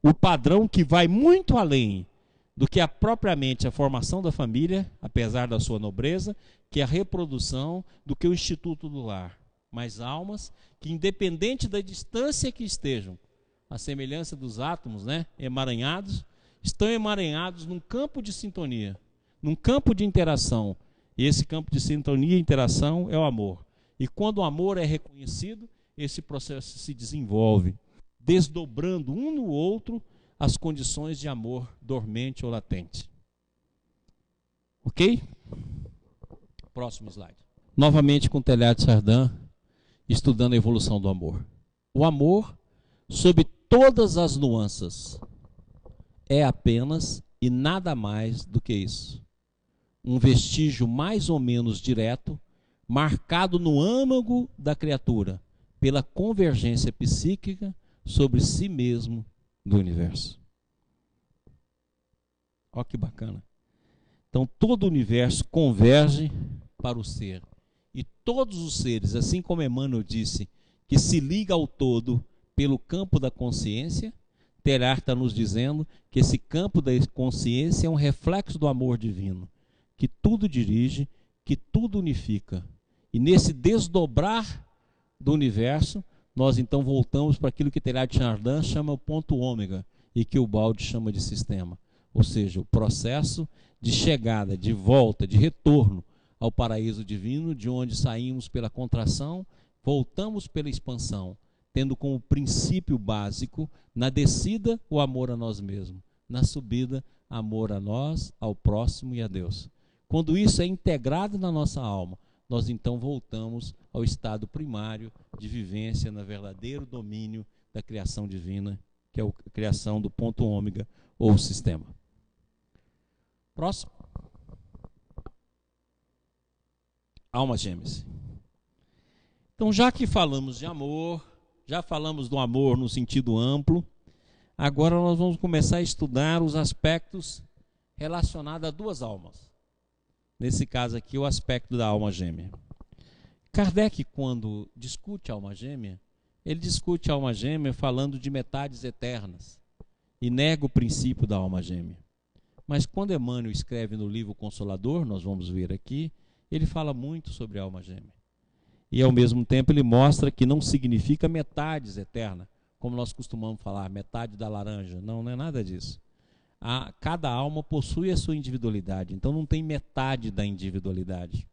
o padrão que vai muito além do que propriamente a formação da família, apesar da sua nobreza, que é a reprodução, do que o instituto do lar. Mas almas que, independente da distância que estejam, a semelhança dos átomos, né, emaranhados, estão emaranhados num campo de sintonia, num campo de interação. E esse campo de sintonia e interação é o amor. E quando o amor é reconhecido, esse processo se desenvolve, desdobrando um no outro as condições de amor dormente ou latente. Ok? Próximo slide. Novamente com Teilhard de Chardin, estudando a evolução do amor. O amor, sob todas as nuances, é apenas e nada mais do que isso. Um vestígio mais ou menos direto, marcado no âmago da criatura, pela convergência psíquica sobre si mesmo do universo. Olha que bacana. Então, todo o universo converge para o ser. E todos os seres, assim como Emmanuel disse, que se liga ao todo pelo campo da consciência, Teilhard está nos dizendo que esse campo da consciência é um reflexo do amor divino, que tudo dirige, que tudo unifica. E nesse desdobrar do universo, nós então voltamos para aquilo que Teilhard de Chardin chama o ponto ômega e que o Balde chama de sistema. Ou seja, o processo de chegada, de volta, de retorno ao paraíso divino, de onde saímos pela contração, voltamos pela expansão, tendo como princípio básico, na descida, o amor a nós mesmos, na subida, amor a nós, ao próximo e a Deus. Quando isso é integrado na nossa alma, nós então voltamos ao estado primário de vivência no verdadeiro domínio da criação divina, que é a criação do ponto ômega ou sistema. Próximo. Almas gêmeas. Então, já que falamos de amor, já falamos do amor no sentido amplo, agora nós vamos começar a estudar os aspectos relacionados a duas almas. Nesse caso aqui, o aspecto da alma gêmea. Kardec, quando discute a alma gêmea, ele discute a alma gêmea falando de metades eternas e nega o princípio da alma gêmea. Mas quando Emmanuel escreve no livro Consolador, nós vamos ver aqui, ele fala muito sobre a alma gêmea. E ao mesmo tempo ele mostra que não significa metades eterna, como nós costumamos falar, metade da laranja. Não, não é nada disso. Cada alma possui a sua individualidade, então não tem metade da individualidade.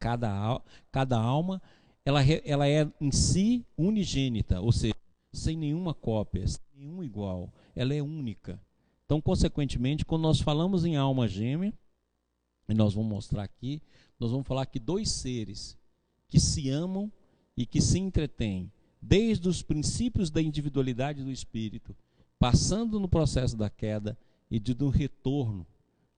Cada alma ela é em si unigênita, ou seja, sem nenhuma cópia, sem nenhum igual, ela é única. Então, consequentemente, quando nós falamos em alma gêmea, e nós vamos mostrar aqui, nós vamos falar que dois seres que se amam e que se entretêm, desde os princípios da individualidade do espírito, passando no processo da queda e do retorno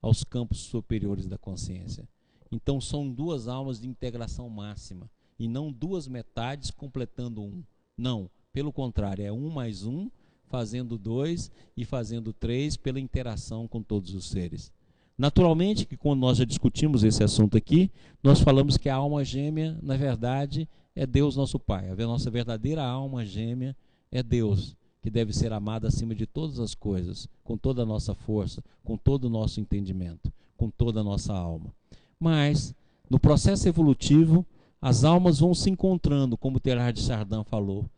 aos campos superiores da consciência. Então são duas almas de integração máxima, e não duas metades completando um. Não, pelo contrário, é 1 mais 1, fazendo 2 e fazendo 3 pela interação com todos os seres. Naturalmente que quando nós já discutimos esse assunto aqui, nós falamos que a alma gêmea, na verdade, é Deus nosso Pai. A nossa verdadeira alma gêmea é Deus, que deve ser amada acima de todas as coisas, com toda a nossa força, com todo o nosso entendimento, com toda a nossa alma. Mas, no processo evolutivo, as almas vão se encontrando, como Teilhard de Chardin falou.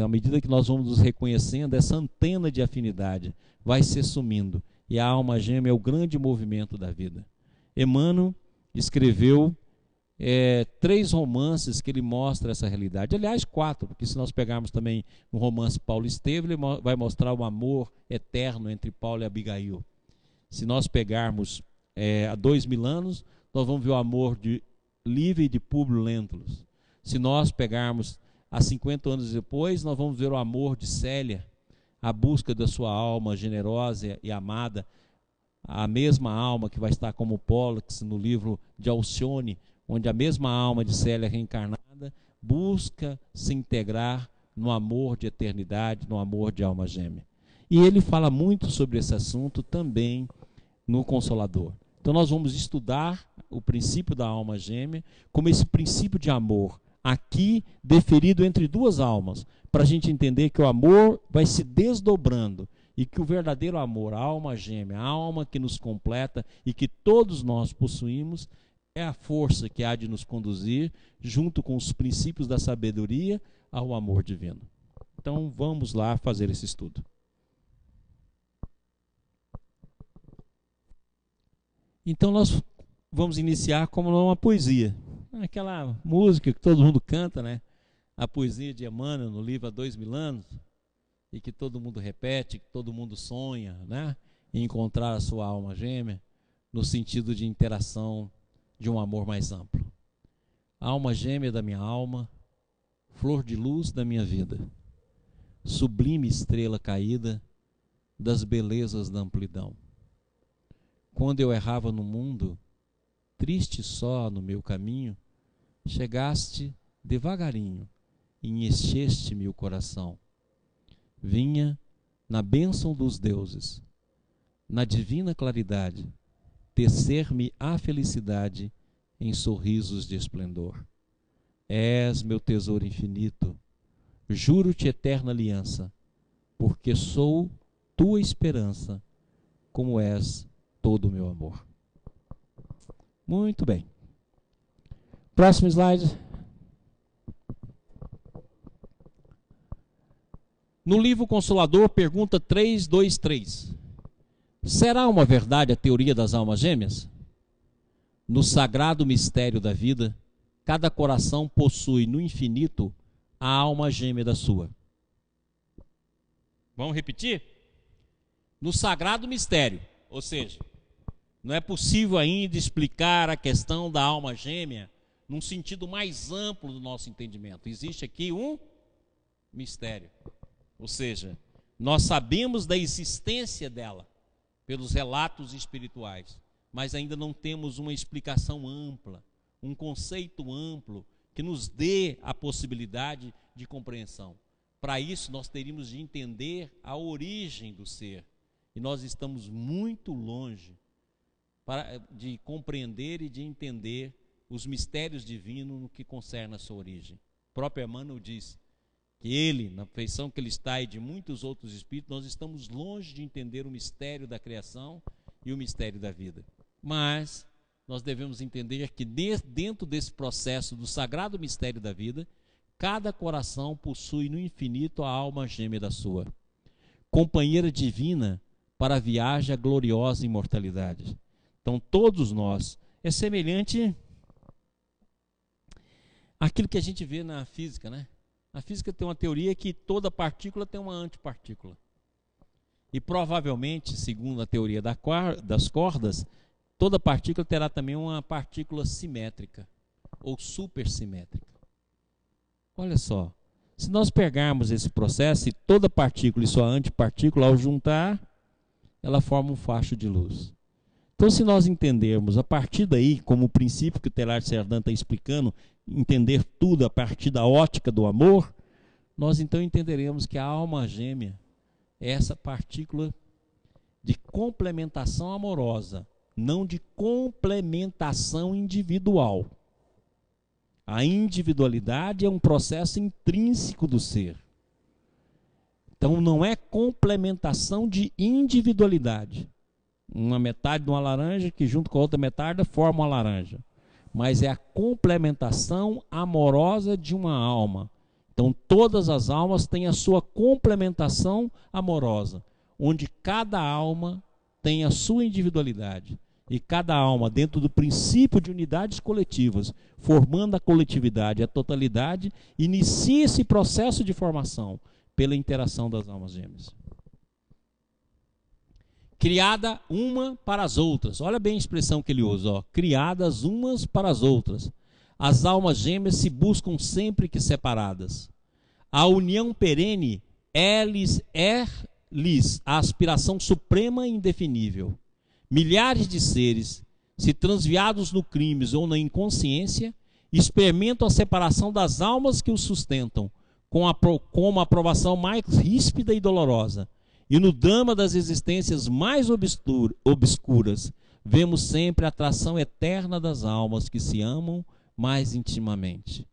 À medida que nós vamos nos reconhecendo, essa antena de afinidade vai se sumindo. E a alma gêmea é o grande movimento da vida. Emmanuel escreveu 3 romances que ele mostra essa realidade. Aliás, 4, porque se nós pegarmos também um romance Paulo Estevam, ele vai mostrar o amor eterno entre Paulo e Abigail. Se nós pegarmos há 2000 anos, nós vamos ver o amor de Livia e de Públio Lentulus. Se nós pegarmos há 50 anos depois, nós vamos ver o amor de Célia, a busca da sua alma generosa e amada, a mesma alma que vai estar como Pollux no livro de Alcione, onde a mesma alma de Célia reencarnada busca se integrar no amor de eternidade, no amor de alma gêmea. E ele fala muito sobre esse assunto também no Consolador. Então nós vamos estudar o princípio da alma gêmea como esse princípio de amor, aqui deferido entre duas almas, para a gente entender que o amor vai se desdobrando e que o verdadeiro amor, a alma gêmea, a alma que nos completa e que todos nós possuímos, é a força que há de nos conduzir, junto com os princípios da sabedoria, ao amor divino. Então vamos lá fazer esse estudo. Então nós vamos iniciar como uma poesia. Aquela música que todo mundo canta, né? A poesia de Emmanuel no livro Há 2000 anos, e que todo mundo repete, que todo mundo sonha, né? Em encontrar a sua alma gêmea, no sentido de interação de um amor mais amplo. Alma gêmea da minha alma, flor de luz da minha vida, sublime estrela caída das belezas da amplidão. Quando eu errava no mundo, triste só no meu caminho, chegaste devagarinho e encheste-me o coração. Vinha na bênção dos deuses, na divina claridade, tecer-me a felicidade em sorrisos de esplendor. És meu tesouro infinito, juro-te eterna aliança, porque sou tua esperança, como és todo o meu amor. Muito bem. Próximo slide. No livro Consolador, pergunta 323. Será uma verdade a teoria das almas gêmeas? No sagrado mistério da vida, cada coração possui no infinito a alma gêmea da sua. Vamos repetir? No sagrado mistério, ou seja, não é possível ainda explicar a questão da alma gêmea num sentido mais amplo do nosso entendimento. Existe aqui um mistério. Ou seja, nós sabemos da existência dela pelos relatos espirituais, mas ainda não temos uma explicação ampla, um conceito amplo que nos dê a possibilidade de compreensão. Para isso, nós teríamos de entender a origem do ser. E nós estamos muito longe de compreender e de entender os mistérios divinos no que concerne a sua origem. O próprio Emmanuel diz que ele, na feição que ele está e de muitos outros espíritos, nós estamos longe de entender o mistério da criação e o mistério da vida. Mas nós devemos entender que dentro desse processo do sagrado mistério da vida, cada coração possui no infinito a alma gêmea da sua, companheira divina para a viagem à gloriosa imortalidade. Então todos nós, é semelhante àquilo que a gente vê na física, né? A física tem uma teoria que toda partícula tem uma antipartícula. E provavelmente, segundo a teoria das cordas, toda partícula terá também uma partícula simétrica ou supersimétrica. Olha só, se nós pegarmos esse processo e toda partícula e sua antipartícula, ao juntar, ela forma um facho de luz. Então, se nós entendermos a partir daí, como o princípio que o Teilhard de Chardin está explicando, entender tudo a partir da ótica do amor, nós então entenderemos que a alma gêmea é essa partícula de complementação amorosa, não de complementação individual. A individualidade é um processo intrínseco do ser. Então não é complementação de individualidade. Uma metade de uma laranja que junto com a outra metade forma uma laranja. Mas é a complementação amorosa de uma alma. Então todas as almas têm a sua complementação amorosa, onde cada alma tem a sua individualidade. E cada alma, dentro do princípio de unidades coletivas, formando a coletividade, a totalidade, inicia esse processo de formação pela interação das almas gêmeas. Criada uma para as outras. Olha bem a expressão que ele usa, ó. Criadas umas para as outras. As almas gêmeas se buscam sempre que separadas. A união perene é-lhes a aspiração suprema e indefinível. Milhares de seres, se transviados no crime ou na inconsciência, experimentam a separação das almas que os sustentam, com uma aprovação mais ríspida e dolorosa. E no drama das existências mais obscuras, vemos sempre a atração eterna das almas que se amam mais intimamente,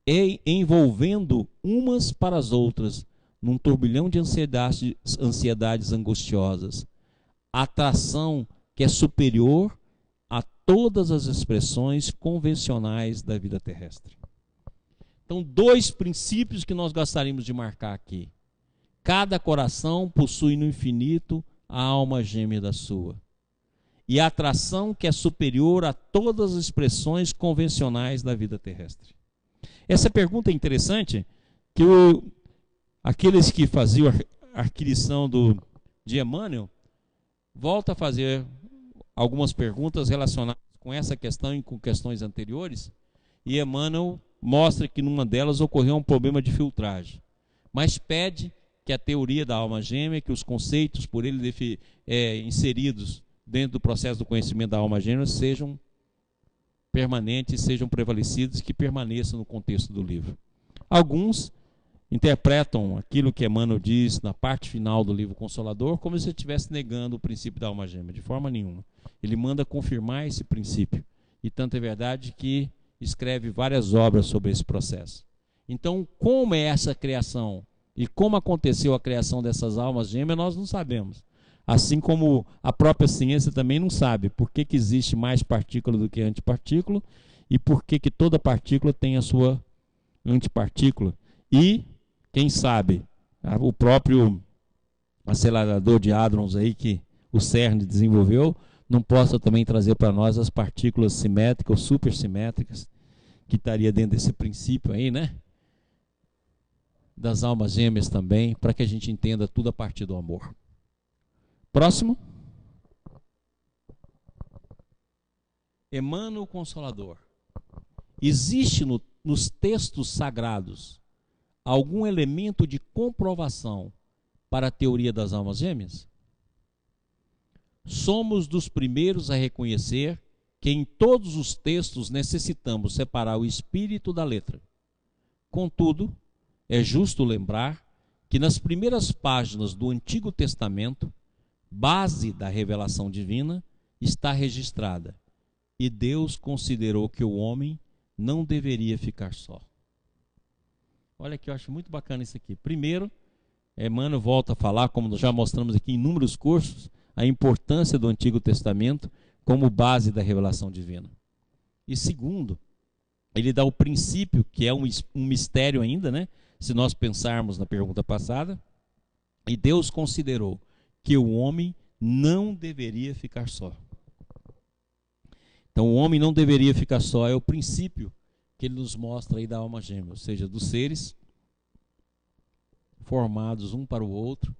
e envolvendo umas para as outras num turbilhão de ansiedades angustiosas. Atração que é superior a todas as expressões convencionais da vida terrestre. Então, dois princípios que nós gostaríamos de marcar aqui. Cada coração possui no infinito a alma gêmea da sua. E a atração que é superior a todas as expressões convencionais da vida terrestre. Essa pergunta é interessante, que aqueles que faziam a aquisição de Emmanuel volta a fazer algumas perguntas relacionadas com essa questão e com questões anteriores, e Emmanuel mostra que numa delas ocorreu um problema de filtragem, mas pede que a teoria da alma gêmea, que os conceitos por ele inseridos dentro do processo do conhecimento da alma gêmea sejam permanentes, sejam prevalecidos, que permaneçam no contexto do livro. Alguns interpretam aquilo que Emmanuel diz na parte final do livro Consolador como se ele estivesse negando o princípio da alma gêmea, de forma nenhuma. Ele manda confirmar esse princípio, e tanto é verdade que escreve várias obras sobre esse processo. Então, como é essa criação e como aconteceu a criação dessas almas gêmeas, nós não sabemos. Assim como a própria ciência também não sabe por que existe mais partícula do que antipartícula e por que toda partícula tem a sua antipartícula. E, quem sabe, o próprio acelerador de hadrons aí que o CERN desenvolveu não possa também trazer para nós as partículas simétricas ou supersimétricas, que estaria dentro desse princípio aí, né? Das almas gêmeas também, para que a gente entenda tudo a partir do amor. Próximo. Emmanuel Consolador. Existe nos textos sagrados algum elemento de comprovação para a teoria das almas gêmeas? Somos dos primeiros a reconhecer que em todos os textos necessitamos separar o espírito da letra. Contudo, é justo lembrar que nas primeiras páginas do Antigo Testamento, base da revelação divina, está registrada: e Deus considerou que o homem não deveria ficar só. Olha que eu acho muito bacana isso aqui. Primeiro, Emmanuel volta a falar, como nós já mostramos aqui em inúmeros cursos, a importância do Antigo Testamento como base da revelação divina. E segundo, ele dá o princípio, que é um mistério ainda, né? Se nós pensarmos na pergunta passada, e Deus considerou que o homem não deveria ficar só. Então o homem não deveria ficar só, é o princípio que ele nos mostra aí da alma gêmea, ou seja, dos seres formados um para o outro,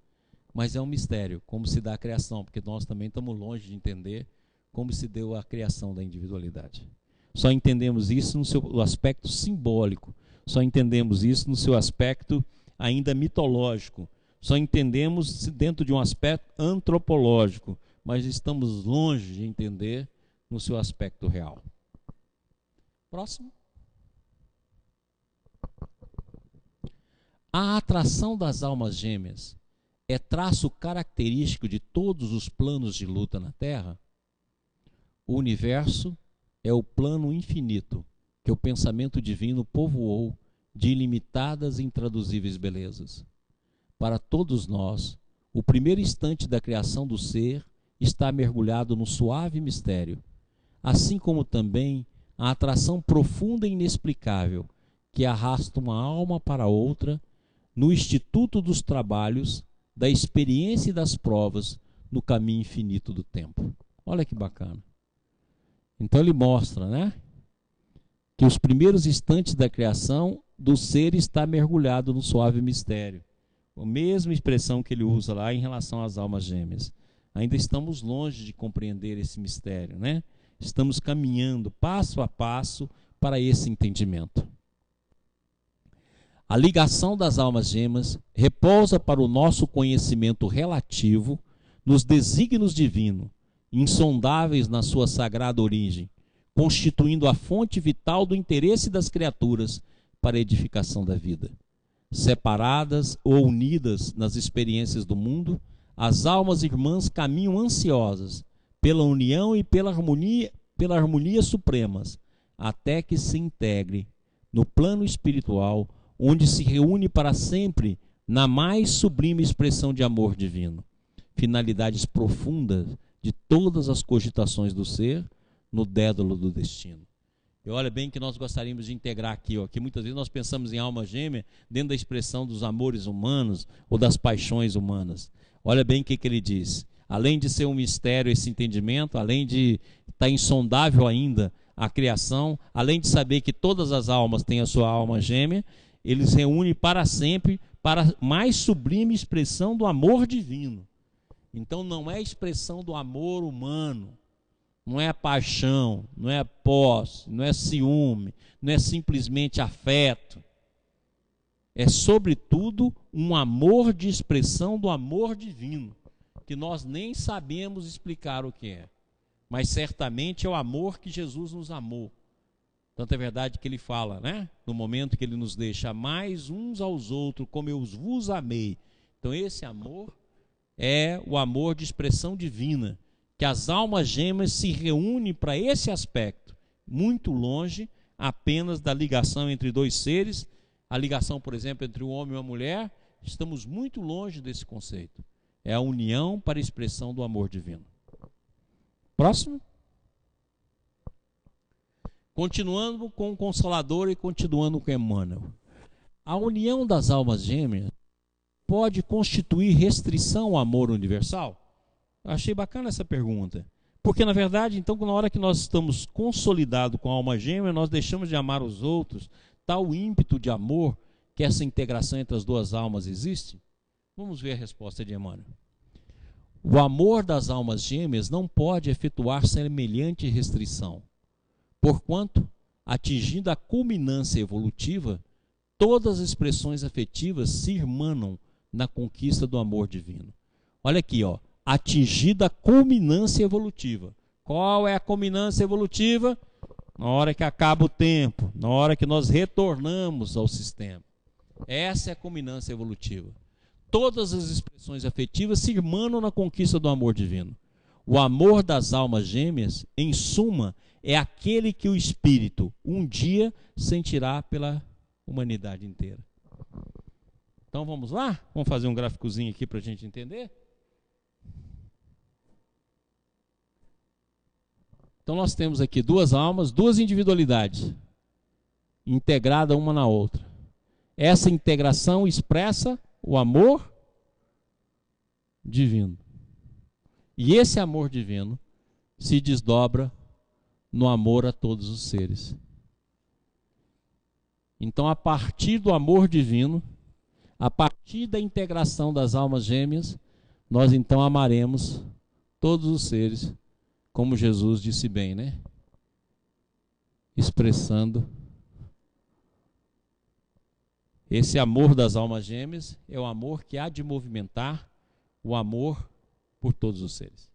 mas é um mistério, como se dá a criação, porque nós também estamos longe de entender como se deu a criação da individualidade. Só entendemos isso no seu aspecto simbólico, só entendemos isso no seu aspecto ainda mitológico, só entendemos dentro de um aspecto antropológico, mas estamos longe de entender no seu aspecto real. Próximo. A atração das almas gêmeas é traço característico de todos os planos de luta na Terra? O universo é o plano infinito que o pensamento divino povoou de ilimitadas e intraduzíveis belezas. Para todos nós, o primeiro instante da criação do ser está mergulhado no suave mistério, assim como também a atração profunda e inexplicável que arrasta uma alma para outra no instituto dos trabalhos, da experiência e das provas no caminho infinito do tempo. Olha que bacana. Então ele mostra, né, que os primeiros instantes da criação do ser está mergulhado no suave mistério. A mesma expressão que ele usa lá em relação às almas gêmeas. Ainda estamos longe de compreender esse mistério, né? Estamos caminhando passo a passo para esse entendimento. A ligação das almas gêmeas repousa para o nosso conhecimento relativo nos desígnios divinos, insondáveis na sua sagrada origem, constituindo a fonte vital do interesse das criaturas para a edificação da vida. Separadas ou unidas nas experiências do mundo, as almas irmãs caminham ansiosas pela união e pela harmonia supremas, até que se integre no plano espiritual, onde se reúne para sempre na mais sublime expressão de amor divino, finalidades profundas de todas as cogitações do ser, no dédalo do destino. E olha bem que nós gostaríamos de integrar aqui, ó, que muitas vezes nós pensamos em alma gêmea dentro da expressão dos amores humanos ou das paixões humanas. Olha bem o que ele diz. Além de ser um mistério esse entendimento, além de estar insondável ainda a criação, além de saber que todas as almas têm a sua alma gêmea, eles reúnem para sempre para a mais sublime expressão do amor divino. Então não é a expressão do amor humano, não é a paixão, não é a posse, não é ciúme, não é simplesmente afeto. É, sobretudo, um amor de expressão do amor divino, que nós nem sabemos explicar o que é. Mas certamente é o amor que Jesus nos amou. Tanto é verdade que ele fala, né? No momento que ele nos deixa mais uns aos outros, como eu vos amei. Então esse amor é o amor de expressão divina, que as almas gêmeas se reúnem para esse aspecto, muito longe apenas da ligação entre dois seres, a ligação, por exemplo, entre um homem e uma mulher, estamos muito longe desse conceito. É a união para a expressão do amor divino. Próximo. Continuando com o Consolador e continuando com Emmanuel. A união das almas gêmeas pode constituir restrição ao amor universal? Eu achei bacana essa pergunta. Porque, na verdade, então, na hora que nós estamos consolidados com a alma gêmea, nós deixamos de amar os outros, tal ímpeto de amor que essa integração entre as duas almas existe? Vamos ver a resposta de Emmanuel. O amor das almas gêmeas não pode efetuar semelhante restrição, porquanto, atingindo a culminância evolutiva, todas as expressões afetivas se irmanam na conquista do amor divino. Olha aqui, ó, atingida a culminância evolutiva. Qual é a culminância evolutiva? Na hora que acaba o tempo, na hora que nós retornamos ao sistema. Essa é a culminância evolutiva. Todas as expressões afetivas se irmanam na conquista do amor divino. O amor das almas gêmeas, em suma, é aquele que o espírito um dia sentirá pela humanidade inteira. Então vamos lá? Vamos fazer um gráficozinho aqui para a gente entender? Então nós temos aqui duas almas, duas individualidades, integradas uma na outra. Essa integração expressa o amor divino. E esse amor divino se desdobra no amor a todos os seres. Então, a partir do amor divino, a partir da integração das almas gêmeas, nós então amaremos todos os seres, como Jesus disse bem, né? Expressando esse amor das almas gêmeas, é o amor que há de movimentar o amor por todos os seres.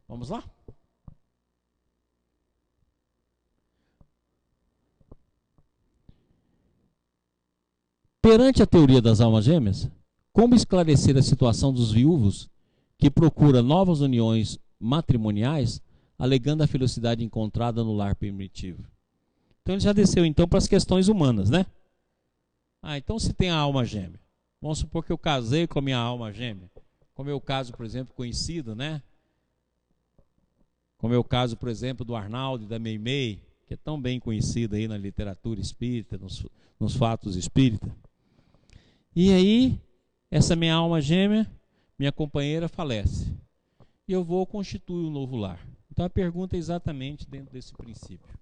Vamos lá? Perante a teoria das almas gêmeas, como esclarecer a situação dos viúvos que procuram novas uniões matrimoniais, alegando a felicidade encontrada no lar primitivo? Então ele já desceu então para as questões humanas, né? Então se tem a alma gêmea, vamos supor que eu casei com a minha alma gêmea, como é o caso, por exemplo, conhecido, né? Como é o caso, por exemplo, do Arnaldo e da Meimei, que é tão bem conhecido aí na literatura espírita, nos fatos espíritas. E aí, essa minha alma gêmea, minha companheira, falece. E eu vou constituir um novo lar. Então a pergunta é exatamente dentro desse princípio.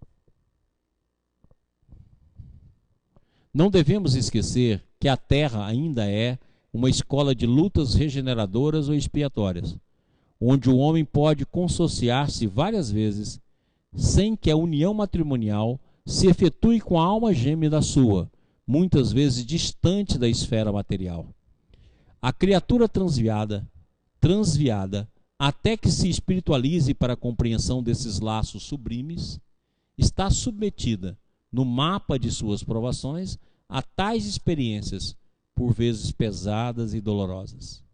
Não devemos esquecer que a Terra ainda é uma escola de lutas regeneradoras ou expiatórias, onde o homem pode consociar-se várias vezes, sem que a união matrimonial se efetue com a alma gêmea da sua, muitas vezes distante da esfera material. A criatura transviada, até que se espiritualize para a compreensão desses laços sublimes, está submetida, no mapa de suas provações, a tais experiências, por vezes pesadas e dolorosas.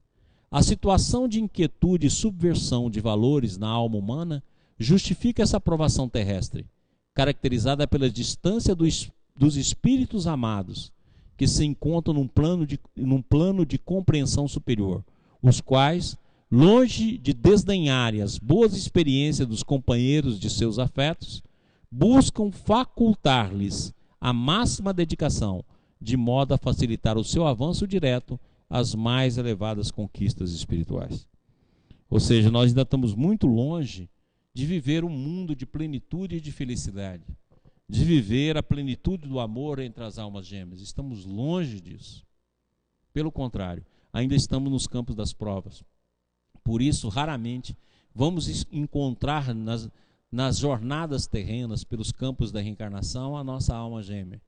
A situação de inquietude e subversão de valores na alma humana justifica essa provação terrestre, caracterizada pela distância dos espíritos amados, que se encontram num plano de compreensão superior, os quais, longe de desdenharem as boas experiências dos companheiros de seus afetos, buscam facultar-lhes a máxima dedicação, de modo a facilitar o seu avanço direto às mais elevadas conquistas espirituais. Ou seja, nós ainda estamos muito longe de viver um mundo de plenitude e de felicidade, de viver a plenitude do amor entre as almas gêmeas. Estamos longe disso. Pelo contrário, ainda estamos nos campos das provas. Por isso, raramente vamos encontrar nas jornadas terrenas, pelos campos da reencarnação, a nossa alma gêmea.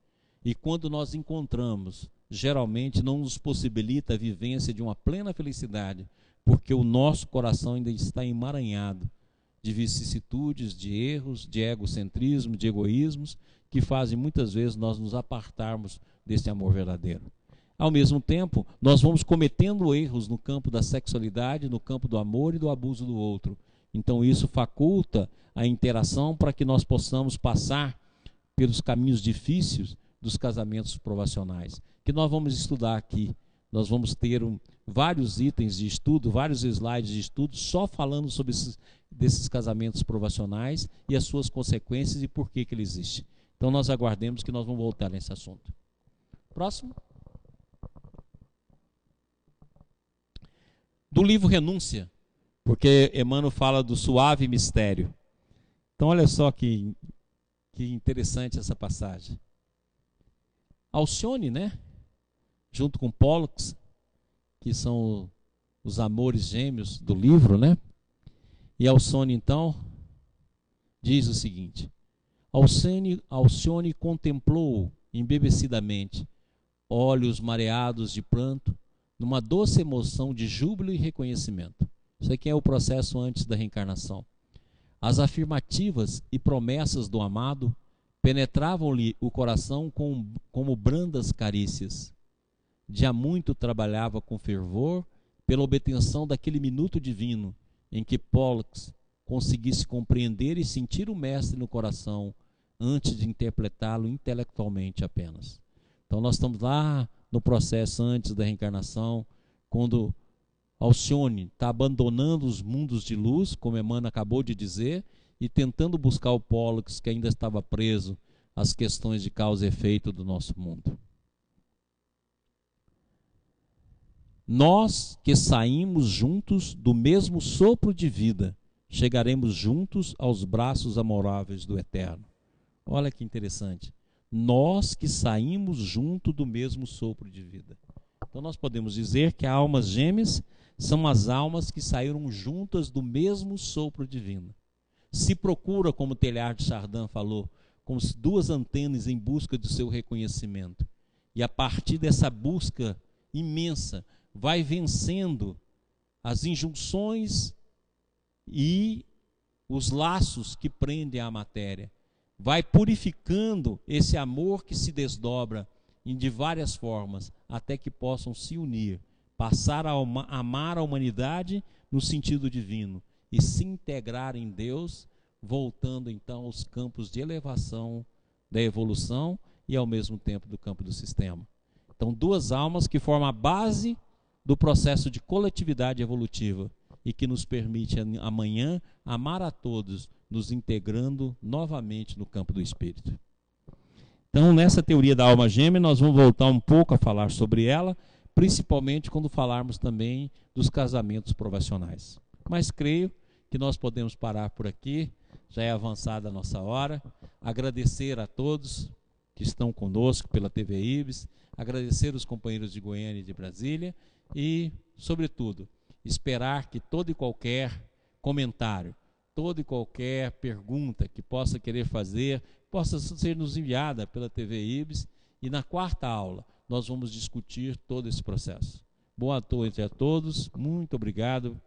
E quando nós encontramos, geralmente não nos possibilita a vivência de uma plena felicidade, porque o nosso coração ainda está emaranhado de vicissitudes, de erros, de egocentrismo, de egoísmos, que fazem muitas vezes nós nos apartarmos desse amor verdadeiro. Ao mesmo tempo, nós vamos cometendo erros no campo da sexualidade, no campo do amor e do abuso do outro. Então isso faculta a interação para que nós possamos passar pelos caminhos difíceis dos casamentos provacionais, que nós vamos estudar aqui. Nós vamos ter vários itens de estudo, vários slides de estudo, só falando sobre desses casamentos provacionais e as suas consequências e por que ele existe. Então nós aguardemos que nós vamos voltar nesse assunto. Próximo. Do livro Renúncia, porque Emmanuel fala do suave mistério. Então olha só que interessante essa passagem. Alcione, né, junto com Pollux, que são os amores gêmeos do livro, né? E Alcione então diz o seguinte: Alcione contemplou embebecidamente, olhos mareados de pranto, numa doce emoção de júbilo e reconhecimento. Isso aqui é o processo antes da reencarnação. As afirmativas e promessas do amado penetravam-lhe o coração como brandas carícias. De há muito trabalhava com fervor pela obtenção daquele minuto divino em que Pollux conseguisse compreender e sentir o mestre no coração antes de interpretá-lo intelectualmente apenas. Então nós estamos lá no processo antes da reencarnação, quando Alcione está abandonando os mundos de luz, como Emmanuel acabou de dizer, e tentando buscar o Pollux, que ainda estava preso às questões de causa e efeito do nosso mundo. Nós que saímos juntos do mesmo sopro de vida, chegaremos juntos aos braços amoráveis do Eterno. Olha que interessante. Nós que saímos junto do mesmo sopro de vida. Então nós podemos dizer que as almas gêmeas são as almas que saíram juntas do mesmo sopro divino. Se procura, como Teilhard de Chardin falou, como duas antenas em busca do seu reconhecimento. E a partir dessa busca imensa, vai vencendo as injunções e os laços que prendem a matéria, vai purificando esse amor que se desdobra de várias formas, até que possam se unir, passar a amar a humanidade no sentido divino e se integrar em Deus, voltando então aos campos de elevação da evolução e ao mesmo tempo do campo do sistema. Então, duas almas que formam a base do processo de coletividade evolutiva e que nos permite amanhã amar a todos, nos integrando novamente no campo do espírito. Então, nessa teoria da alma gêmea, nós vamos voltar um pouco a falar sobre ela, principalmente quando falarmos também dos casamentos provacionais. Mas creio que nós podemos parar por aqui, já é avançada a nossa hora. Agradecer a todos que estão conosco pela TV Ibis, agradecer os companheiros de Goiânia e de Brasília e, sobretudo, esperar que todo e qualquer comentário, toda e qualquer pergunta que possa querer fazer, possa ser nos enviada pela TV Ibis, e na quarta aula nós vamos discutir todo esse processo. Boa noite a todos, muito obrigado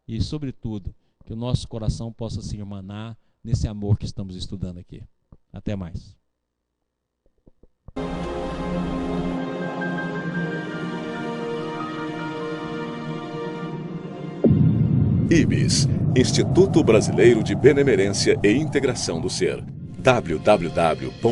e, sobretudo, que o nosso coração possa se irmanar nesse amor que estamos estudando aqui. Até mais. IBIS, Instituto Brasileiro de Benemerência e Integração do Ser. www.ibis.org